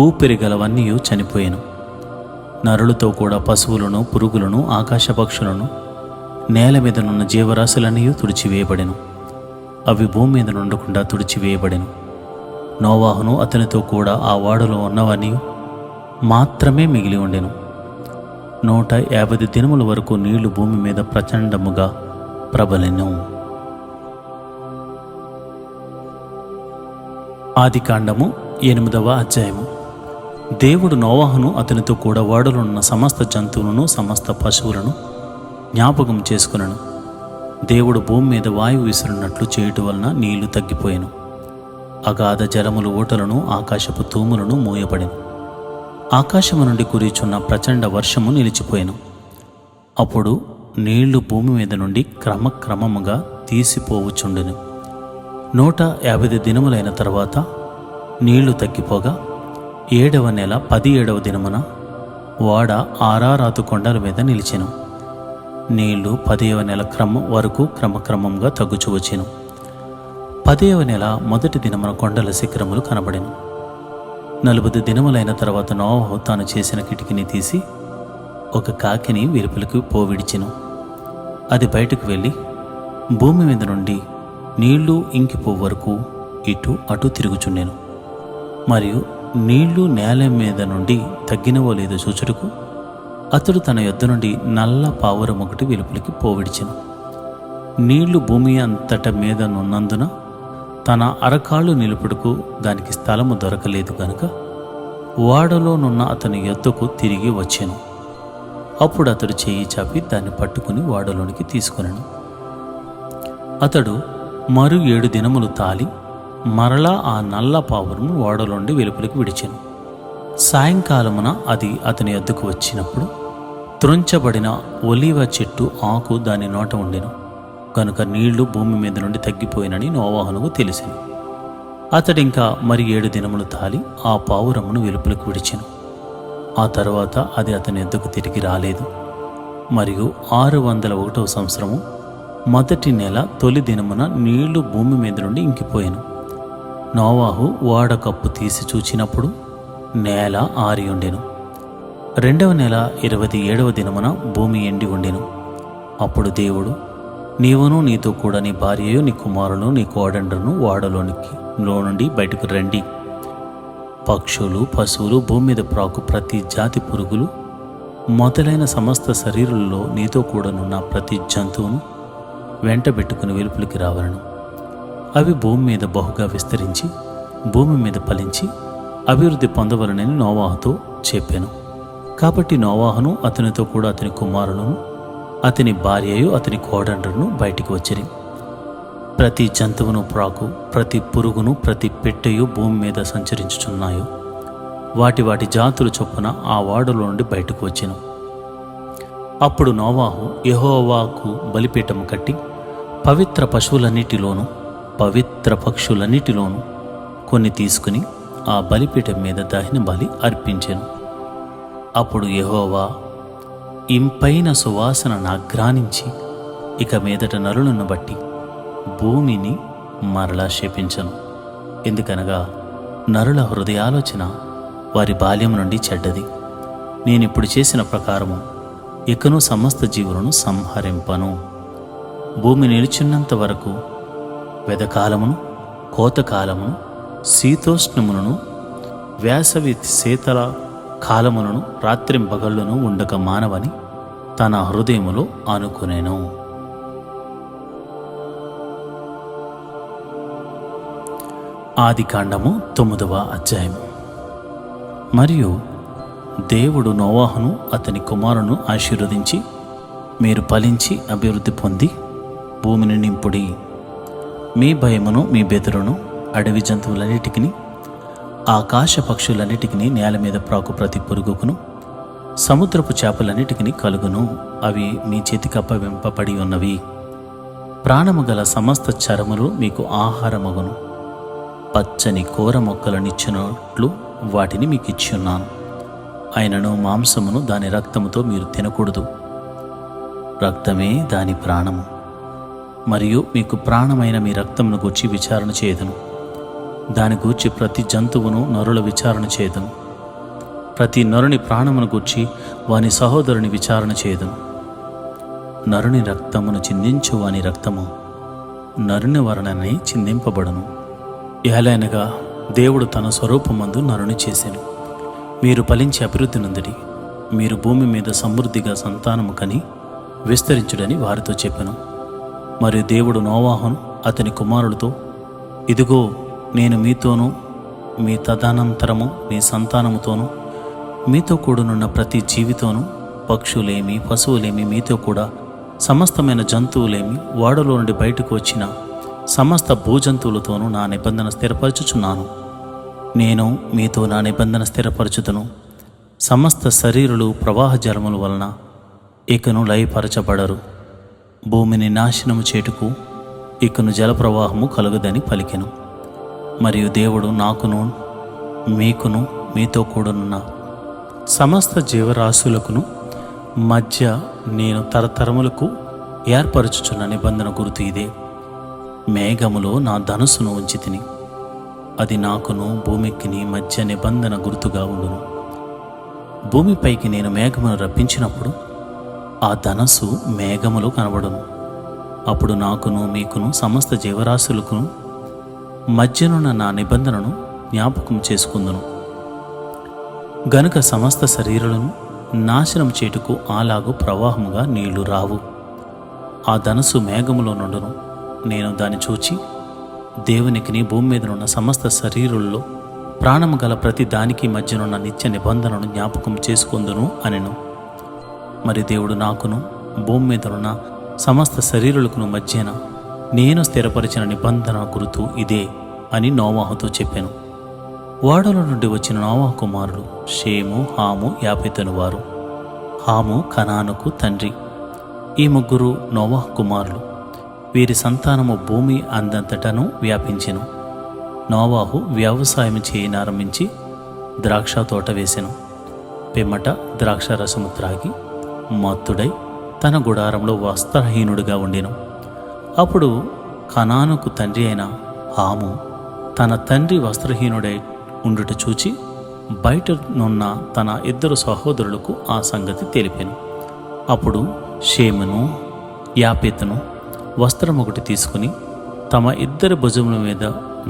ఊపిరి గలవన్నీ చనిపోయాను. నరులతో కూడా పశువులను, పురుగులను, ఆకాశ పక్షులను, నేల మీదనున్న జీవరాశులన్నీ తుడిచివేయబడెను. అవి భూమి మీద నుండకుండా తుడిచివేయబడెను. నోవాహును అతనితో కూడా ఆ ఓడలో ఉన్నవన్నీ మాత్రమే మిగిలి ఉండెను. 150 దినముల వరకు నీళ్లు భూమి మీద ప్రచండముగా ప్రబలెను. ఆదికాండము 8వ అధ్యాయము. దేవుడు నోవాహును అతనితో కూడా ఓడలో ఉన్న సమస్త జంతువులను సమస్త పశువులను జ్ఞాపకం చేసుకునను. దేవుడు భూమి మీద వాయువు విసిరినట్లు చేయటం వలన నీళ్లు తగ్గిపోయాను. అగాధ జలములు ఓటలను ఆకాశపు తూములను మూయబడెను. ఆకాశము నుండి కురిచున్న ప్రచండ వర్షము నిలిచిపోయాను. అప్పుడు నీళ్లు భూమి మీద నుండి క్రమక్రమముగా తీసిపోవచ్చుండెను. 150 దినములైన తర్వాత నీళ్లు తగ్గిపోగా 7వ నెల 17వ దినమున ఓడ ఆరారాతు కొండల మీద నిలిచెను. నీళ్లు 10వ నెల వరకు క్రమక్రమంగా తగ్గుచూ వచ్చెను. 10వ నెల మొదటి దినమున కొండల శిఖరములు కనబడెను. 40 దినములైన తర్వాత నోవహు తాను చేసిన కిటికీని తీసి ఒక కాకిని వెలుపలికి పోవిడిచెను. అది బయటకు వెళ్ళి భూమి మీద నుండి నీళ్లు ఇంకిపో వరకు ఇటు అటు తిరుగుచుండెను. మరియు నీళ్లు నేల మీద నుండి తగ్గినవో లేదో చూచుటకు అతడు తన యొద్ద నుండి నల్ల పావురం ఒకటి వెలుపలికి పోవిడిచెను. నీళ్లు భూమి అంతట మీద నున్నందున తన అరకాళ్ళు నిలుపుటకు దానికి స్థలము దొరకలేదు కనుక ఓడలోనున్న అతని యొద్దకు తిరిగి వచ్చెను. అప్పుడు అతడు చేయి చాపి దాన్ని పట్టుకుని ఓడలోనికి తీసుకొనెను. అతడు మరు 7 దినములు తాలి మరలా ఆ నల్ల పావురము ఓడలోండి వెలుపలికి విడిచెను. సాయంకాలమున అది అతని యొద్దకు వచ్చినప్పుడు త్రుంచబడిన ఒలీవ చెట్టు ఆకు దాని నోట ఉండెను కనుక నీళ్లు భూమి మీద నుండి తగ్గిపోయినని నోవాహునకు తెలిసెను. అతడింకా మరి 7 దినములు తాలి ఆ పావురమును వెలుపలికి విడిచెను. ఆ తరువాత అది అతని యొద్దకు తిరిగి రాలేదు. మరియు 601వ సంవత్సరము మొదటి నెల తొలి దినమున నీళ్లు భూమి మీద నుండి ఇంకిపోయాను. నోవాహు ఓడ కప్పు తీసి చూచినప్పుడు నేల ఆరి ఉండెను. 2వ నెల 27వ దినమున భూమి ఎండి ఉండెను. అప్పుడు దేవుడు, నీవును నీతో కూడా నీ భార్యయు నీ కుమారును నీ కోడండ్రును ఓడలోనికి నుండి బయటకు రండి. పక్షులు పశువులు భూమి మీద ప్రాకు ప్రతి జాతి పురుగులు మొదలైన సమస్త శరీరుల్లో నీతో కూడానున్న ప్రతి జంతువును వెంటబెట్టుకుని వెలుపలికి రావలను. అవి భూమి మీద బహుగా విస్తరించి భూమి మీద ఫలించి అభివృద్ధి పొందవలనని నోవాహుతో చెప్పాను. కాబట్టి నోవాహును అతనితో కూడా అతని కుమారులను అతని భార్యయు అతని కోడండ్రును బయటికి వచ్చిరి. ప్రతి జంతువును ప్రాకు ప్రతి పురుగును ప్రతి పెట్టెయు భూమి మీద సంచరించుచున్నాయో వాటి వాటి జాతుల చొప్పున ఆ ఓడలో నుండి బయటకు వచ్చెను. అప్పుడు నోవాహు యెహోవాకు బలిపీఠము కట్టి పవిత్ర పశువులన్నిటిలోనూ పవిత్ర పక్షులన్నిటిలోనూ కొన్ని తీసుకుని ఆ బలిపీఠం మీద దహన బలి అర్పించెను. అప్పుడు యెహోవా ఇంపైన సువాసన నాగ్రానించి ఇక మీదట నరులను బట్టి భూమిని మరలా శపించను. ఎందుకనగా నరుల హృదయాలోచన వారి బాల్యం నుండి చెడ్డది. నేనిప్పుడు చేసిన ప్రకారము ఇకను సమస్త జీవులను సంహరింపను. భూమి నిలిచినంత వరకు వెదకాలమును కోతకాలమును శీతోష్ణములను వేసవి శీతల కాలములను రాత్రింపగళ్ళను ఉండక మానవని తన హృదయములో అనుకునేను. ఆదికాండము 9వ అధ్యాయము. మరియు దేవుడు నోవాహును అతని కుమారును ఆశీర్వదించి, మీరు ఫలించి అభివృద్ధి పొంది భూమిని నింపుడి. మీ భయమును మీ బెదురును అడవి జంతువులన్నిటికీ ఆకాశ పక్షులన్నిటికీ నేల మీద ప్రాకు ప్రతి పురుగుకును సముద్రపు చేపలన్నిటికీ కలుగును. అవి మీ చేతికి అప్పవింపబడి ఉన్నవి. ప్రాణము గల సమస్త చరములు మీకు ఆహారమగును. పచ్చని కూర మొక్కలనిచ్చినట్లు వాటిని మీకు ఇచ్చున్నాను. అయినను మాంసమును దాని రక్తముతో మీరు తినకూడదు. రక్తమే దాని ప్రాణము. మరియు మీకు ప్రాణమైన మీ రక్తమును గూర్చి విచారణ చేయదును. దాని గూర్చి ప్రతి జంతువును నరుల విచారణ చేయదును. ప్రతి నరుని ప్రాణమును గూర్చి వాని సహోదరుని విచారణ చేయదును. నరుని రక్తమును చిందించు వాని రక్తము నరుని వలననే చిందింపబడును. ఏలైనగా దేవుడు తన స్వరూపమందు నరుని చేసెను. మీరు ఫలించి అభివృద్ధి నొందిడి. మీరు భూమి మీద సమృద్ధిగా సంతానము కని విస్తరించుడని వారితో చెప్పెను. మరియు దేవుడు నోవాహును అతని కుమారులతో, ఇదిగో నేను మీతోనూ మీ తదనంతరము మీ సంతానముతోనూ మీతో కూడనున్న ప్రతి జీవితోనూ పక్షులేమి పశువులేమి మీతో కూడా సమస్తమైన జంతువులేమి ఓడలో నుండి బయటకు వచ్చిన సమస్త భూజంతువులతోనూ నా నిబంధన స్థిరపరచుచున్నాను. నేను మీతో నా నిబంధన స్థిరపరచుతును. సమస్త శరీరులు ప్రవాహ జలముల వలన ఇకను లయపరచబడరు. భూమిని నాశనము చేటుకు ఇకను జలప్రవాహము కలుగదని పలికెను. మరియు దేవుడు నాకును మీకును మీతో కూడనున్న సమస్త జీవరాశులకును మధ్య నేను తరతరములకు ఏర్పరచుచున్న నిబంధన గుర్తు ఇదే. మేఘములో నా ధనుస్సును ఉంచి తిని, అది నాకును భూమికిని మధ్య నిబంధన గుర్తుగా ఉండును. భూమిపైకి నేను మేఘమును రప్పించినప్పుడు ఆ ధనస్సు మేఘములో కనబడును. అప్పుడు నాకును మీకును సమస్త జీవరాశులకును మధ్యనున్న నా నిబంధనను జ్ఞాపకం చేసుకుందును. గనుక సమస్త శరీరాలను నాశనం చేటుకు అలాగు ప్రవాహముగా నీళ్లు రావు. ఆ ధనస్సు మేఘములో నుండును. నేను దాన్ని చూచి దేవునికిని భూమి మీదనున్న సమస్త శరీరుల్లో ప్రాణము గల ప్రతి దానికి మధ్యనున్న నిత్య నిబంధనను జ్ఞాపకం చేసుకుందును అనెను. మరి దేవుడు నాకును భూమి మీదనున్న సమస్త శరీరులకును మధ్యన నేను స్థిరపరిచిన నిబంధన గుర్తు ఇదే అని నోవాహుతో చెప్పాను. ఓడల నుండి వచ్చిన నోవాహు కుమారులు షేము, హాము, యాపెతను వారు. హాము కనానుకు తండ్రి. ఈ ముగ్గురు నోవాహు కుమారులు. వీరి సంతానము భూమి అందంతటను వ్యాపించెను. నోవాహు వ్యవసాయం చేయనారంభించి ద్రాక్ష తోట వేసెను. పిమ్మట ద్రాక్ష రసము త్రాగి మత్తుడై తన గుడారంలో వస్త్రహీనుడిగా ఉండెను. అప్పుడు కనానుకు తండ్రి అయిన హాము తన తండ్రి వస్త్రహీనుడై ఉండుట చూచి బయటనున్న తన ఇద్దరు సహోదరులకు ఆ సంగతి తెలిపాను. అప్పుడు షేమును, యాపెతును వస్త్రం ఒకటి తీసుకుని తమ ఇద్దరి భుజముల మీద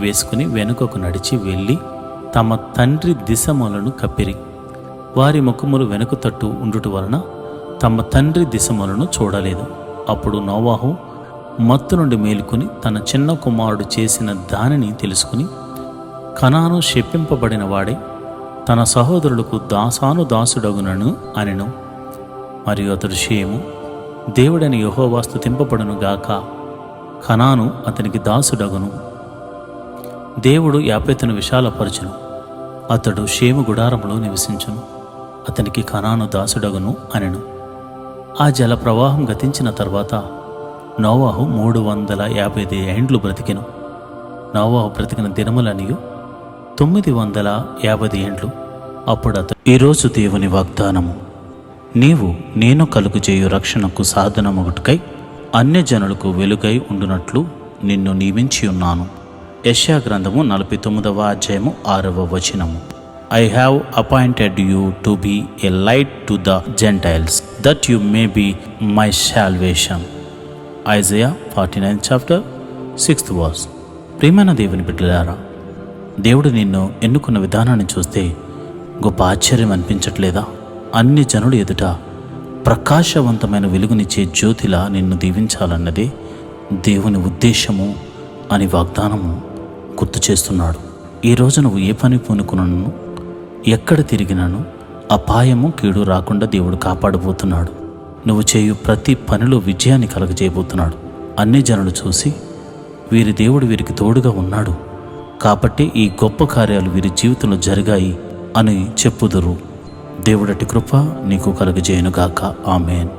వేసుకుని వెనుకకు నడిచి వెళ్ళి తమ తండ్రి దిశములను కప్పిరి. వారి ముఖములు వెనుక తట్టు ఉండుట వలన తమ తండ్రి దిశములను చూడలేదు. అప్పుడు నోవాహు మత్తు నుండి మేలుకొని తన చిన్న కుమారుడు చేసిన దానిని తెలుసుకుని కనాను శపింపబడిన వాడే తన సహోదరులకు దాసుడగునను అనెను. మరియు అతడు షేము, దేవుడని యెహోవా స్తుతింపబడును గాక, కనాను అతనికి దాసుడగును. దేవుడు యాపెతును విశాలపరచును, అతడు షేము గుడారంలో నివసించును, అతనికి కనాను దాసుడగును అనెను. ఆ జల ప్రవాహం గతించిన తర్వాత నోవాహు 350 ఏండ్లు బ్రతికెను. నోవాహు బ్రతికిన దినములనియు 950 ఏండ్లు. అప్పుడు అతడు ఈరోజు దేవుని వాగ్దానము, నీవు నేను కలుగుచేయు రక్షణకు సాధనమొకటికై అన్యజనులకు వెలుగై ఉండునట్లు నిన్ను నియమించి ఉన్నాను. యెషయా గ్రంథము 49వ అధ్యాయము 6వ వచనము. I have appointed you to be a light to the Gentiles, that you may be my salvation. Isaiah 49 chapter 6th verse. ప్రియమైన దేవుని బిడ్డలారా, దేవుడు నిన్ను ఎన్నుకున్న విధానాన్ని చూస్తే గొప్ప ఆశ్చర్యం అనిపించట్లేదా? అన్ని జనుల ఎదుట ప్రకాశవంతమైన వెలుగునిచ్చే జ్యోతిలా నిన్ను దీవించాలన్నదే దేవుని ఉద్దేశము అని వాగ్దానము గుర్తు చేస్తున్నాడు. ఈరోజు నువ్వు ఏ పని పూనుకున్నాను, ఎక్కడ తిరిగినాను అపాయము కీడు రాకుండా దేవుడు కాపాడబోతున్నాడు. నువ్వు చేయు ప్రతి పనిలో విజయాన్ని కలగజేయబోతున్నాడు. అన్ని జనులు చూసి వీరి దేవుడు వీరికి తోడుగా ఉన్నాడు కాబట్టి ఈ గొప్ప కార్యాలు వీరి జీవితంలో జరిగాయి అని చెప్పుదురు. దేవుడటి కృప నీకు కలుగజేయునుగాక. ఆమేన్.